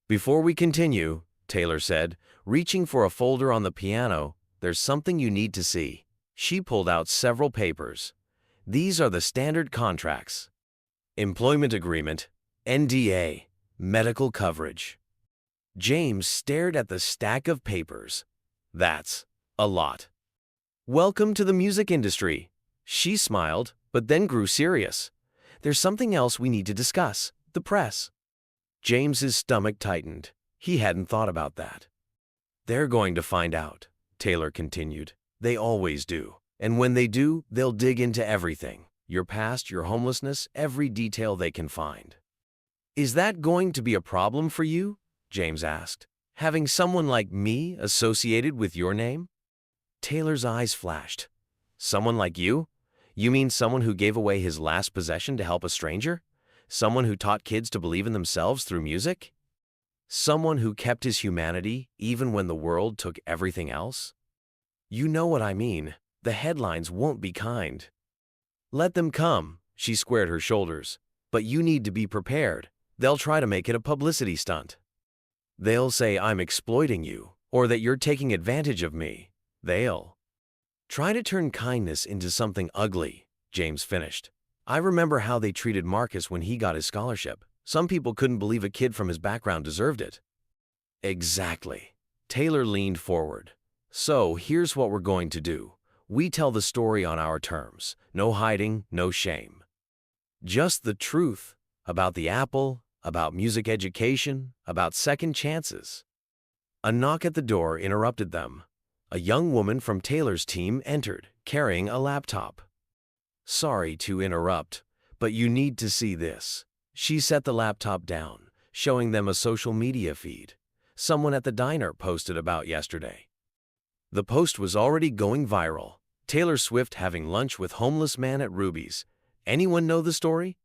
Before we continue, Taylor said, reaching for a folder on the piano, there's something you need to see. She pulled out several papers. These are the standard contracts. Employment agreement, NDA, medical coverage. James stared at the stack of papers. That's a lot. Welcome to the music industry. She smiled, but then grew serious. There's something else we need to discuss, the press. James's stomach tightened. He hadn't thought about that. They're going to find out, Taylor continued. They always do. And when they do, they'll dig into everything. Your past, your homelessness, every detail they can find. Is that going to be a problem for you? James asked. Having someone like me associated with your name? Taylor's eyes flashed. Someone like you? You mean someone who gave away his last possession to help a stranger? Someone who taught kids to believe in themselves through music? Someone who kept his humanity even when the world took everything else? You know what I mean. The headlines won't be kind. Let them come, she squared her shoulders. But you need to be prepared. They'll try to make it a publicity stunt. They'll say I'm exploiting you, or that you're taking advantage of me. They'll try to turn kindness into something ugly, James finished. I remember how they treated Marcus when he got his scholarship. Some people couldn't believe a kid from his background deserved it. Exactly. Taylor leaned forward. So here's what we're going to do. We tell the story on our terms. No hiding, no shame. Just the truth about the apple, about music education, about second chances. A knock at the door interrupted them. A young woman from Taylor's team entered, carrying a laptop. Sorry to interrupt, but you need to see this. She set the laptop down, showing them a social media feed someone at the diner posted about yesterday. The post was already going viral. Taylor Swift having lunch with homeless man at Ruby's. Anyone know the story?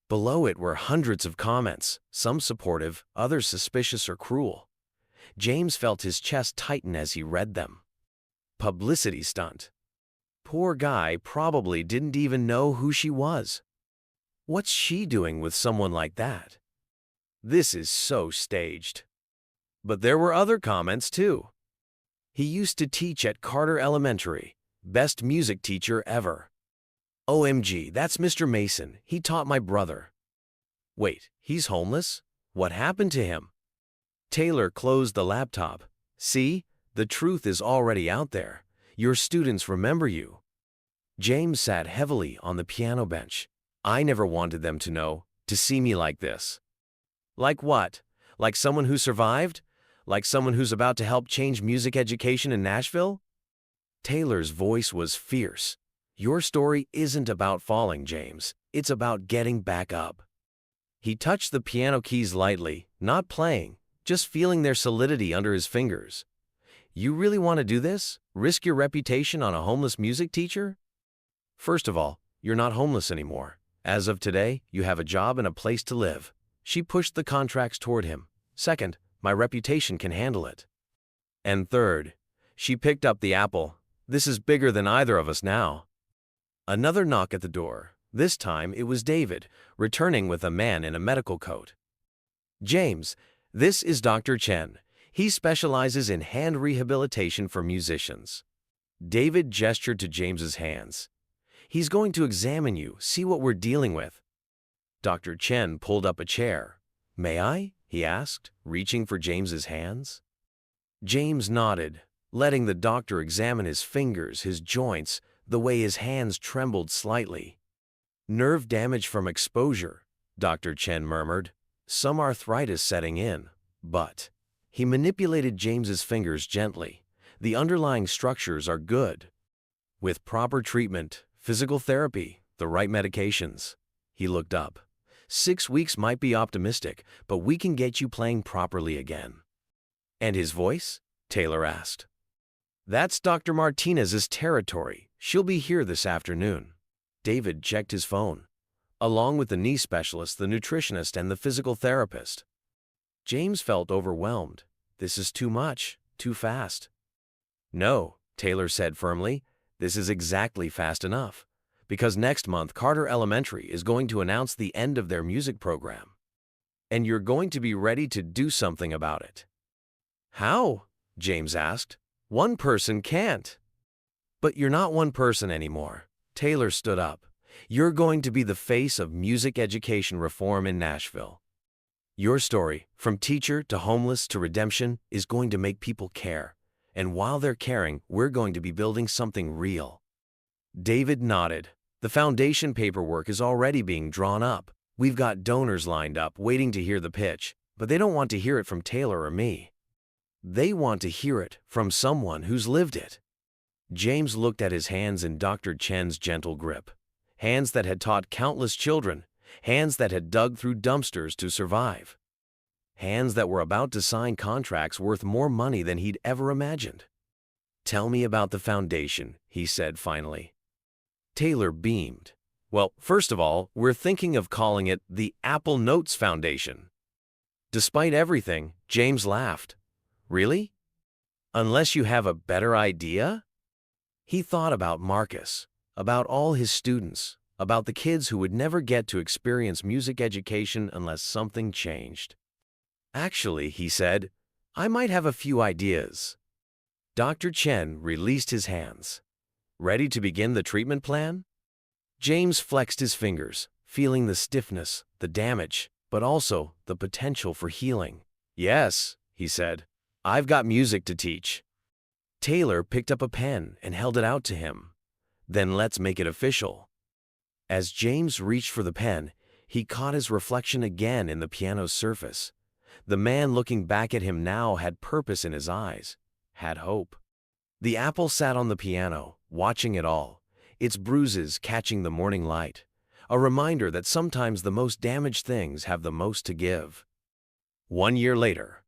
Below it were hundreds of comments, some supportive, others suspicious or cruel. James felt his chest tighten as he read them. Publicity stunt. Poor guy probably didn't even know who she was. What's she doing with someone like that? This is so staged. But there were other comments too. He used to teach at Carter Elementary. Best music teacher ever. OMG, that's Mr. Mason. He taught my brother. Wait, he's homeless? What happened to him? Taylor closed the laptop. See, the truth is already out there. Your students remember you. James sat heavily on the piano bench. I never wanted them to know, to see me like this. Like what? Like someone who survived? Like someone who's about to help change music education in Nashville? Taylor's voice was fierce. Your story isn't about falling, James. It's about getting back up. He touched the piano keys lightly, not playing, just feeling their solidity under his fingers. You really want to do this? Risk your reputation on a homeless music teacher? First of all, you're not homeless anymore. As of today, you have a job and a place to live. She pushed the contracts toward him. Second, my reputation can handle it. And third, she picked up the apple. This is bigger than either of us now. Another knock at the door. This time it was David, returning with a man in a medical coat. James, this is Dr. Chen. He specializes in hand rehabilitation for musicians. David gestured to James's hands. He's going to examine you, see what we're dealing with. Dr. Chen pulled up a chair. May I? He asked, reaching for James's hands. James nodded, letting the doctor examine his fingers, his joints, the way his hands trembled slightly. Nerve damage from exposure, Dr. Chen murmured. Some arthritis setting in, but he manipulated James's fingers gently. The underlying structures are good. With proper treatment, physical therapy, the right medications. He looked up. 6 weeks might be optimistic, but we can get you playing properly again. And his voice? Taylor asked. That's Dr. Martinez's territory. She'll be here this afternoon. David checked his phone, along with the knee specialist, the nutritionist, and the physical therapist. James felt overwhelmed. This is too much, too fast. No, Taylor said firmly, this is exactly fast enough. Because next month Carter Elementary is going to announce the end of their music program. And you're going to be ready to do something about it. How? James asked. One person can't. But you're not one person anymore. Taylor stood up. You're going to be the face of music education reform in Nashville. Your story, from teacher to homeless to redemption, is going to make people care. And while they're caring, we're going to be building something real. David nodded. The foundation paperwork is already being drawn up. We've got donors lined up waiting to hear the pitch, but they don't want to hear it from Taylor or me. They want to hear it from someone who's lived it. James looked at his hands in Dr. Chen's gentle grip. Hands that had taught countless children, hands that had dug through dumpsters to survive. hands that were about to sign contracts worth more money than he'd ever imagined. "Tell me about the foundation," he said finally. Taylor beamed. "Well, first of all, we're thinking of calling it the Apple Notes Foundation." Despite everything, James laughed. "Really? Unless you have a better idea?" He thought about Marcus, about all his students, about the kids who would never get to experience music education unless something changed. "Actually," he said, "I might have a few ideas." Dr. Chen released his hands. "Ready to begin the treatment plan?" James flexed his fingers, feeling the stiffness, the damage, but also the potential for healing. "Yes," he said, "I've got music to teach." Taylor picked up a pen and held it out to him. "Then let's make it official." As James reached for the pen, he caught his reflection again in the piano's surface. The man looking back at him now had purpose in his eyes, had hope. The apple sat on the piano, watching it all, its bruises catching the morning light, a reminder that sometimes the most damaged things have the most to give. 1 year later,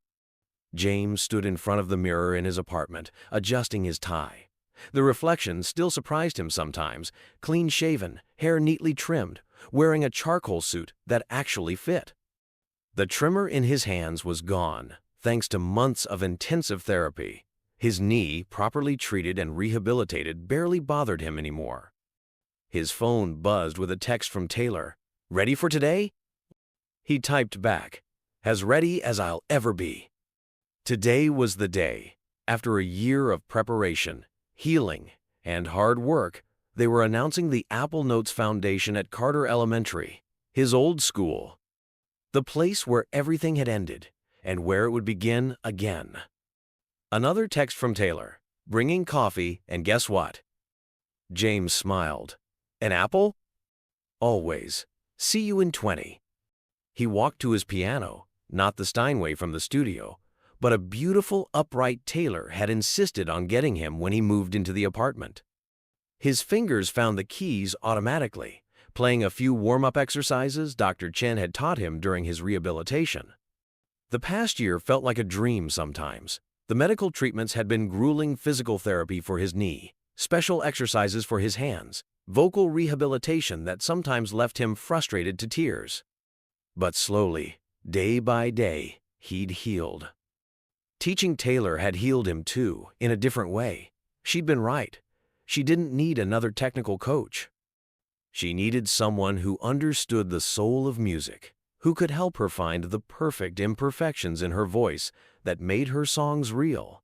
James stood in front of the mirror in his apartment, adjusting his tie. The reflection still surprised him sometimes, clean-shaven, hair neatly trimmed, wearing a charcoal suit that actually fit. The tremor in his hands was gone, thanks to months of intensive therapy. His knee, properly treated and rehabilitated, barely bothered him anymore. His phone buzzed with a text from Taylor. "Ready for today?" He typed back, "As ready as I'll ever be." Today was the day. After a year of preparation, healing, and hard work, they were announcing the Apple Notes Foundation at Carter Elementary, his old school. The place where everything had ended, and where it would begin again. Another text from Taylor, "Bringing coffee, and guess what?" James smiled. "An apple?" "Always. See you in 20. He walked to his piano, not the Steinway from the studio, but a beautiful, upright Taylor had insisted on getting him when he moved into the apartment. His fingers found the keys automatically, playing a few warm-up exercises Dr. Chen had taught him during his rehabilitation. The past year felt like a dream sometimes. The medical treatments had been grueling physical therapy for his knee, special exercises for his hands, vocal rehabilitation that sometimes left him frustrated to tears. But slowly, day by day, he'd healed. Teaching Taylor had healed him too, in a different way. She'd been right. She didn't need another technical coach. She needed someone who understood the soul of music, who could help her find the perfect imperfections in her voice that made her songs real.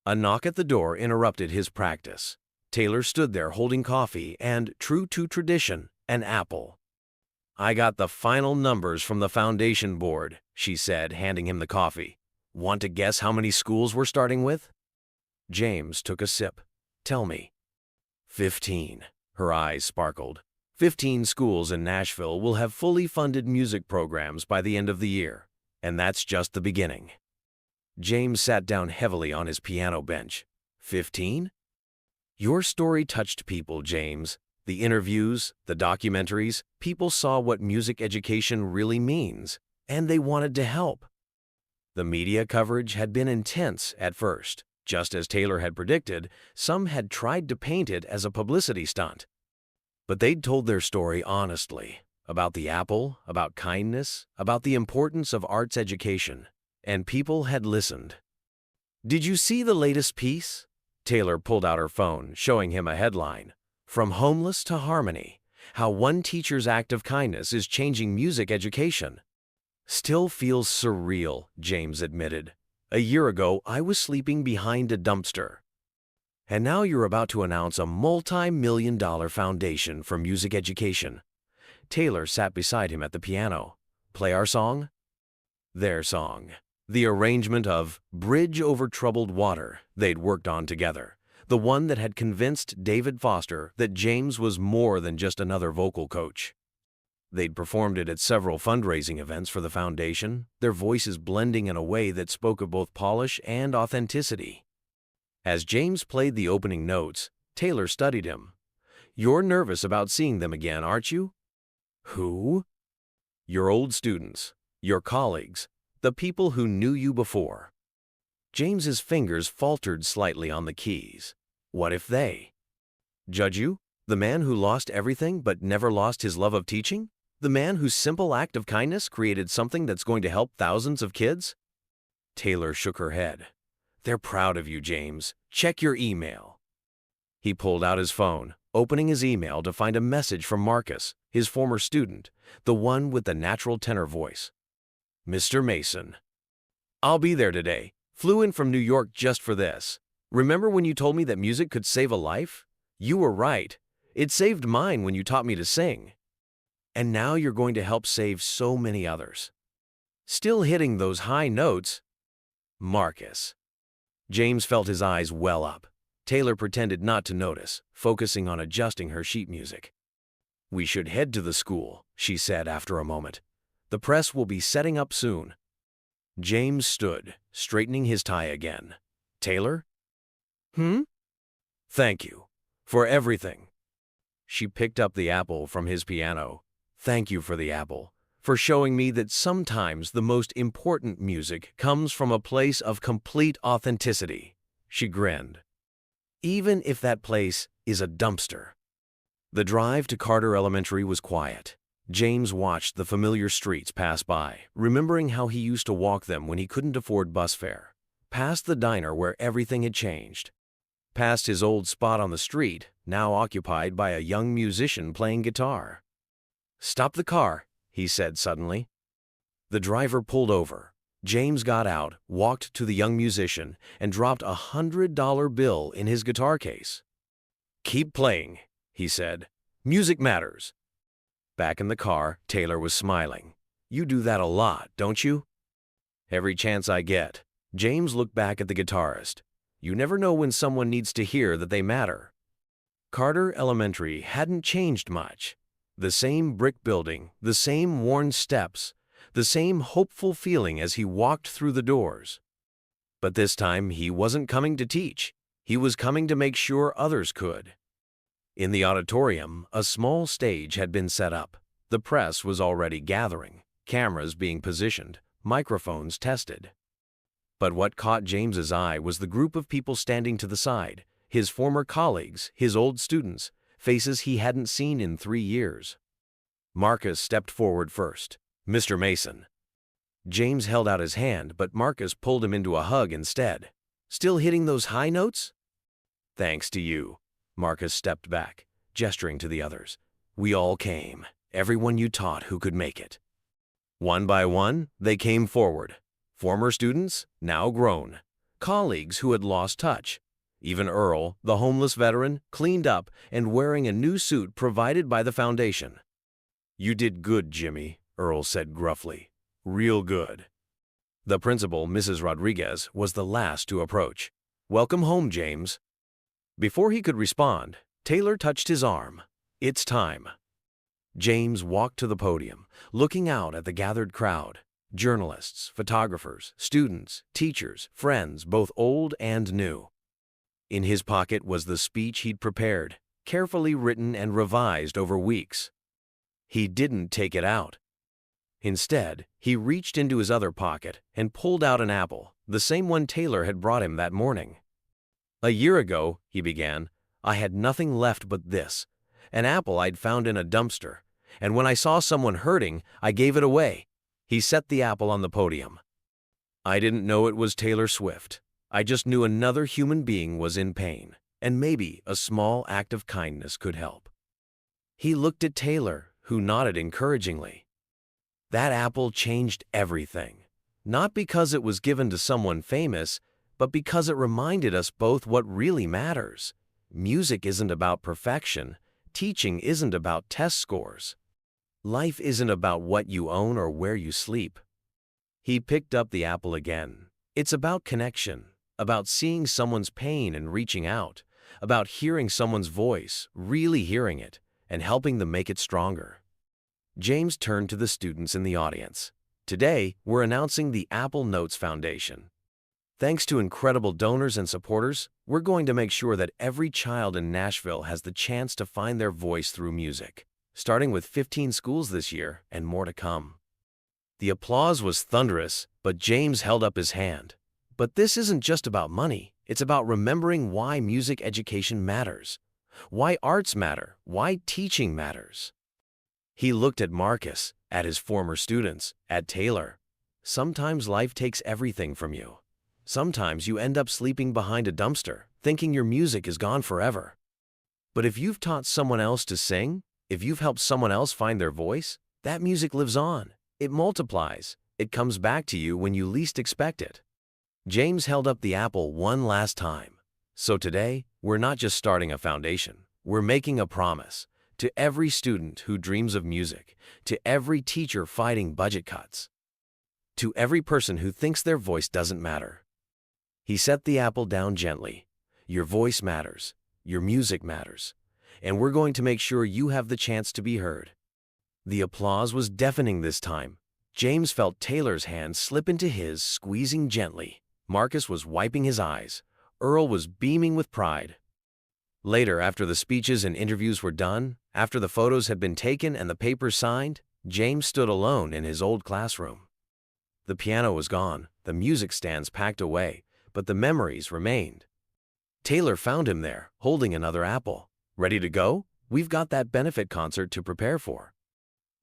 A knock at the door interrupted his practice. Taylor stood there holding coffee and, true to tradition, an apple. "I got the final numbers from the foundation board," she said, handing him the coffee. "Want to guess how many schools we're starting with?" James took a sip. "Tell me." 15. Her eyes sparkled. 15 schools in Nashville will have fully funded music programs by the end of the year. And that's just the beginning. James sat down heavily on his piano bench. 15? Your story touched people, James. The interviews, the documentaries, people saw what music education really means, and they wanted to help. The media coverage had been intense at first. Just as Taylor had predicted, some had tried to paint it as a publicity stunt. But they'd told their story honestly, about the apple, about kindness, about the importance of arts education, and people had listened. "Did you see the latest piece?" Taylor pulled out her phone, showing him a headline. "From Homeless to Harmony, How One Teacher's Act of Kindness is Changing Music Education." "Still feels surreal," James admitted. "A year ago, I was sleeping behind a dumpster. And now you're about to announce a multi-million-dollar foundation for music education." Taylor sat beside him at the piano. "Play our song?" Their song. The arrangement of "Bridge Over Troubled Water" they'd worked on together. The one that had convinced David Foster that James was more than just another vocal coach. They'd performed it at several fundraising events for the foundation, their voices blending in a way that spoke of both polish and authenticity. As James played the opening notes, Taylor studied him. "You're nervous about seeing them again, aren't you?" "Who?" "Your old students, your colleagues, The people who knew you before. James's fingers faltered slightly on the keys. What if they judge you? The man who lost everything but never lost his love of teaching? The man whose simple act of kindness created something that's going to help thousands of kids? Taylor shook her head. They're proud of you, James. Check your email. He pulled out his phone, opening his email to find a message from Marcus, his former student, the one with the natural tenor voice. Mr. Mason. I'll be there today. Flew in from New York just for this. Remember when you told me that music could save a life? You were right. It saved mine when you taught me to sing. And now you're going to help save so many others. Still hitting those high notes. Marcus. James felt his eyes well up. Taylor pretended not to notice, focusing on adjusting her sheet music. We should head to the school, she said after a moment. The press will be setting up soon. James stood, straightening his tie again. Taylor? Thank you. For everything. She picked up the apple from his piano. Thank you for the apple. For showing me that sometimes the most important music comes from a place of complete authenticity. She grinned. Even if that place is a dumpster. The drive to Carter Elementary was quiet. James watched the familiar streets pass by, remembering how he used to walk them when he couldn't afford bus fare. Past the diner where everything had changed. Past his old spot on the street, now occupied by a young musician playing guitar. Stop the car, he said suddenly. The driver pulled over. James got out, walked to the young musician, and dropped a $100 bill in his guitar case. Keep playing, he said. Music matters. Back in the car, Taylor was smiling. You do that a lot, don't you? Every chance I get. James looked back at the guitarist. You never know when someone needs to hear that they matter. Carter Elementary hadn't changed much. The same brick building, the same worn steps, the same hopeful feeling as he walked through the doors. But this time he wasn't coming to teach. He was coming to make sure others could. In the auditorium, a small stage had been set up. The press was already gathering, cameras being positioned, microphones tested. But what caught James's eye was the group of people standing to the side, his former colleagues, his old students, faces he hadn't seen in 3 years. Marcus stepped forward first. Mr. Mason. James held out his hand, but Marcus pulled him into a hug instead. Still hitting those high notes? Thanks to you. Marcus stepped back, gesturing to the others. We all came, everyone you taught who could make it. One by one, they came forward. Former students, now grown. Colleagues who had lost touch. Even Earl, the homeless veteran, cleaned up and wearing a new suit provided by the foundation. You did good, Jimmy, Earl said gruffly. Real good. The principal, Mrs. Rodriguez, was the last to approach. Welcome home, James. Before he could respond, Taylor touched his arm. It's time. James walked to the podium, looking out at the gathered crowd. Journalists, photographers, students, teachers, friends, both old and new. In his pocket was the speech he'd prepared, carefully written and revised over weeks. He didn't take it out. Instead, he reached into his other pocket and pulled out an apple, the same one Taylor had brought him that morning. A year ago, he began, I had nothing left but this, an apple I'd found in a dumpster, and when I saw someone hurting, I gave it away. He set the apple on the podium. I didn't know it was Taylor Swift. I just knew another human being was in pain, and maybe a small act of kindness could help. He looked at Taylor, who nodded encouragingly. That apple changed everything, not because it was given to someone famous, but because it reminded us both what really matters. Music isn't about perfection. Teaching isn't about test scores. Life isn't about what you own or where you sleep. He picked up the apple again. It's about connection, about seeing someone's pain and reaching out, about hearing someone's voice, really hearing it, and helping them make it stronger. James turned to the students in the audience. Today, we're announcing the Apple Notes Foundation. Thanks to incredible donors and supporters, we're going to make sure that every child in Nashville has the chance to find their voice through music, starting with 15 schools this year and more to come. The applause was thunderous, but James held up his hand. But this isn't just about money. It's about remembering why music education matters, why arts matter, why teaching matters. He looked at Marcus, at his former students, at Taylor. Sometimes life takes everything from you. Sometimes you end up sleeping behind a dumpster, thinking your music is gone forever. But if you've taught someone else to sing, if you've helped someone else find their voice, that music lives on. It multiplies. It comes back to you when you least expect it. James held up the apple one last time. So today, we're not just starting a foundation. We're making a promise. To every student who dreams of music, to every teacher fighting budget cuts, to every person who thinks their voice doesn't matter. He set the apple down gently. Your voice matters. Your music matters. And we're going to make sure you have the chance to be heard. The applause was deafening this time. James felt Taylor's hand slip into his, squeezing gently. Marcus was wiping his eyes. Earl was beaming with pride. Later, after the speeches and interviews were done, after the photos had been taken and the papers signed, James stood alone in his old classroom. The piano was gone, the music stands packed away, but the memories remained. Taylor found him there, holding another apple. Ready to go? We've got that benefit concert to prepare for.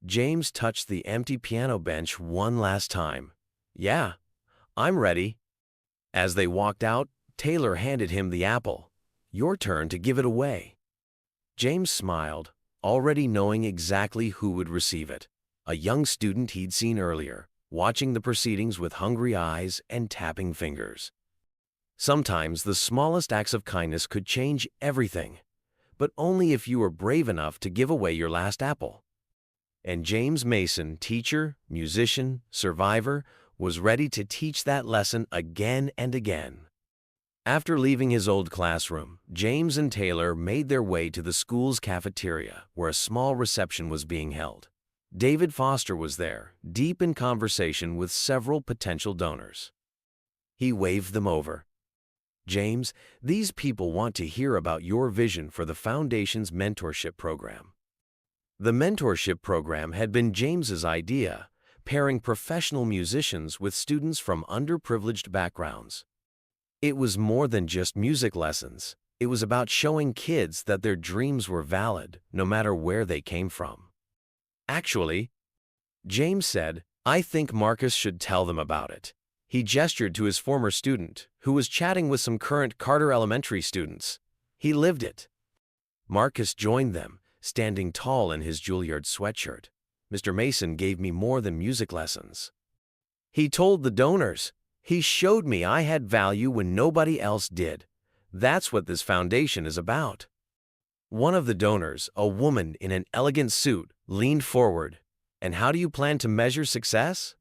James touched the empty piano bench one last time. Yeah, I'm ready. As they walked out, Taylor handed him the apple. Your turn to give it away. James smiled, already knowing exactly who would receive it. A young student he'd seen earlier, watching the proceedings with hungry eyes and tapping fingers. Sometimes the smallest acts of kindness could change everything, but only if you were brave enough to give away your last apple. And James Mason, teacher, musician, survivor, was ready to teach that lesson again and again. After leaving his old classroom, James and Taylor made their way to the school's cafeteria, where a small reception was being held. David Foster was there, deep in conversation with several potential donors. He waved them over. James, these people want to hear about your vision for the Foundation's mentorship program. The mentorship program had been James's idea, pairing professional musicians with students from underprivileged backgrounds. It was more than just music lessons. It was about showing kids that their dreams were valid, no matter where they came from. Actually, James said, I think Marcus should tell them about it. He gestured to his former student, who was chatting with some current Carter Elementary students. He lived it. Marcus joined them, standing tall in his Juilliard sweatshirt. Mr. Mason gave me more than music lessons. He told the donors. He showed me I had value when nobody else did. That's what this foundation is about. One of the donors, a woman in an elegant suit, leaned forward. And how do you plan to measure success?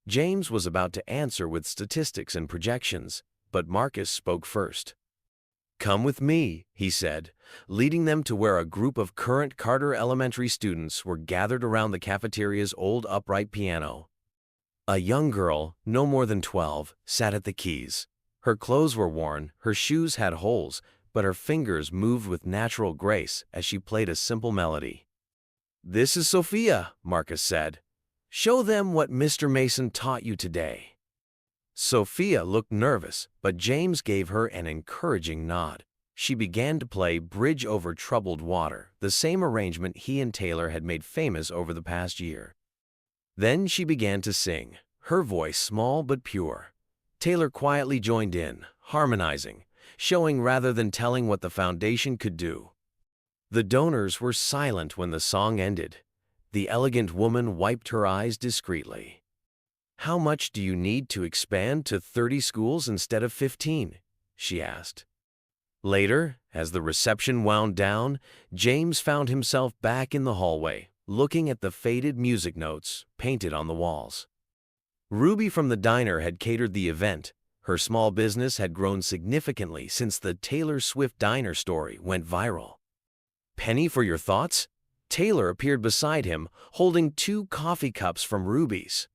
James was about to answer with statistics and projections, but Marcus spoke first. Come with me, he said, leading them to where a group of current Carter Elementary students were gathered around the cafeteria's old upright piano. A young girl, no more than 12, sat at the keys. Her clothes were worn, her shoes had holes, but her fingers moved with natural grace as she played a simple melody. This is Sophia, Marcus said. Show them what Mr. Mason taught you today. Sophia looked nervous, but James gave her an encouraging nod. She began to play Bridge Over Troubled Water, the same arrangement he and Taylor had made famous over the past year. Then she began to sing, her voice small but pure. Taylor quietly joined in, harmonizing, showing rather than telling what the foundation could do. The donors were silent when the song ended. The elegant woman wiped her eyes discreetly. How much do you need to expand to 30 schools instead of 15? She asked. Later, as the reception wound down, James found himself back in the hallway, looking at the faded music notes painted on the walls. Ruby from the diner had catered the event. Her small business had grown significantly since the Taylor Swift diner story went viral. Penny for your thoughts? Taylor appeared beside him, holding 2 coffee cups from Ruby's.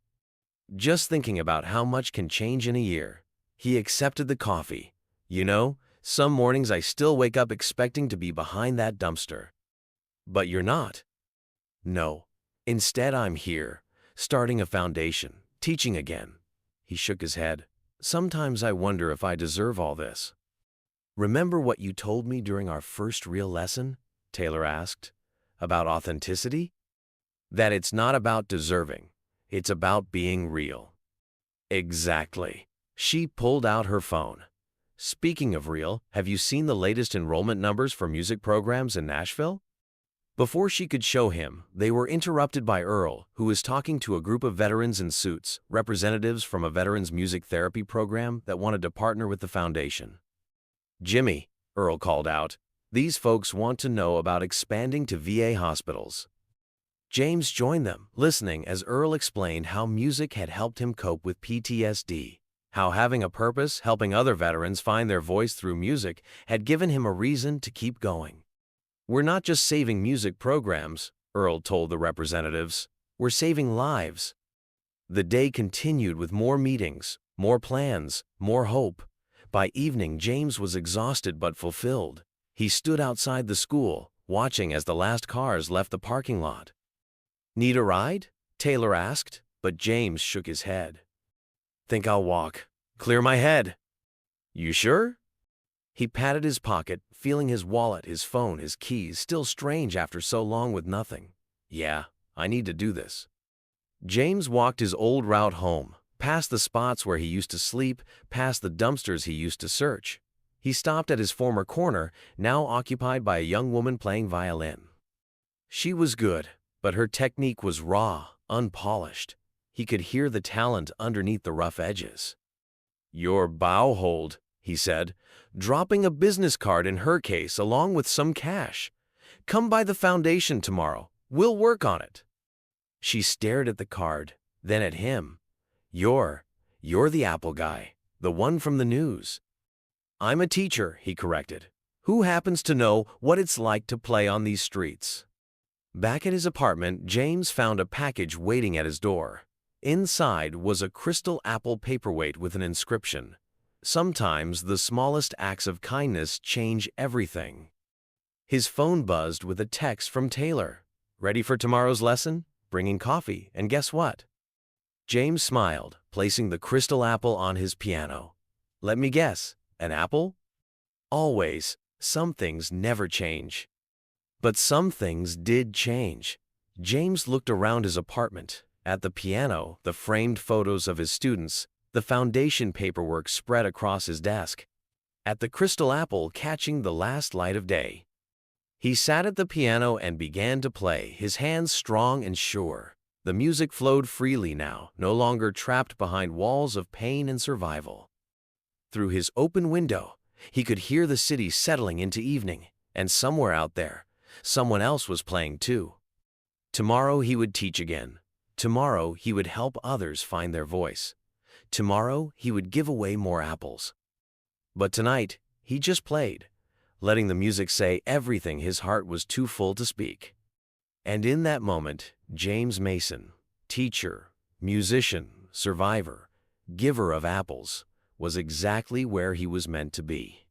Just thinking about how much can change in a year. He accepted the coffee. You know, some mornings I still wake up expecting to be behind that dumpster. But you're not. No. Instead, I'm here, starting a foundation, teaching again. He shook his head. Sometimes I wonder if I deserve all this. Remember what you told me during our first real lesson? Taylor asked. About authenticity? That it's not about deserving. It's about being real. Exactly. She pulled out her phone. Speaking of real, have you seen the latest enrollment numbers for music programs in Nashville? Before she could show him, they were interrupted by Earl, who was talking to a group of veterans in suits, representatives from a veterans music therapy program that wanted to partner with the foundation. Jimmy, Earl called out, these folks want to know about expanding to VA hospitals. James joined them, listening as Earl explained how music had helped him cope with PTSD, how having a purpose, helping other veterans find their voice through music, had given him a reason to keep going. We're not just saving music programs, Earl told the representatives. We're saving lives. The day continued with more meetings, more plans, more hope. By evening, James was exhausted but fulfilled. He stood outside the school, watching as the last cars left the parking lot. Need a ride? Taylor asked, but James shook his head. Think I'll walk. Clear my head. You sure? He patted his pocket, feeling his wallet, his phone, his keys, still strange after so long with nothing. Yeah, I need to do this. James walked his old route home, past the spots where he used to sleep, past the dumpsters he used to search. He stopped at his former corner, now occupied by a young woman playing violin. She was good, but her technique was raw, unpolished. He could hear the talent underneath the rough edges. Your bow hold, he said, dropping a business card in her case along with some cash. Come by the foundation tomorrow. We'll work on it. She stared at the card, then at him. You're the Apple guy, the one from the news. I'm a teacher, he corrected. Who happens to know what it's like to play on these streets? Back at his apartment, James found a package waiting at his door. Inside was a crystal apple paperweight with an inscription. Sometimes the smallest acts of kindness change everything. His phone buzzed with a text from Taylor. Ready for tomorrow's lesson? Bringing coffee, and guess what? James smiled, placing the crystal apple on his piano. Let me guess, an apple? Always, some things never change. But some things did change. James looked around his apartment. At the piano, the framed photos of his students, the foundation paperwork spread across his desk. At the crystal apple catching the last light of day. He sat at the piano and began to play, his hands strong and sure. The music flowed freely now, no longer trapped behind walls of pain and survival. Through his open window, he could hear the city settling into evening, and somewhere out there, someone else was playing too. Tomorrow he would teach again. Tomorrow he would help others find their voice. Tomorrow he would give away more apples. But tonight, he just played, letting the music say everything his heart was too full to speak. And in that moment, James Mason, teacher, musician, survivor, giver of apples, was exactly where he was meant to be.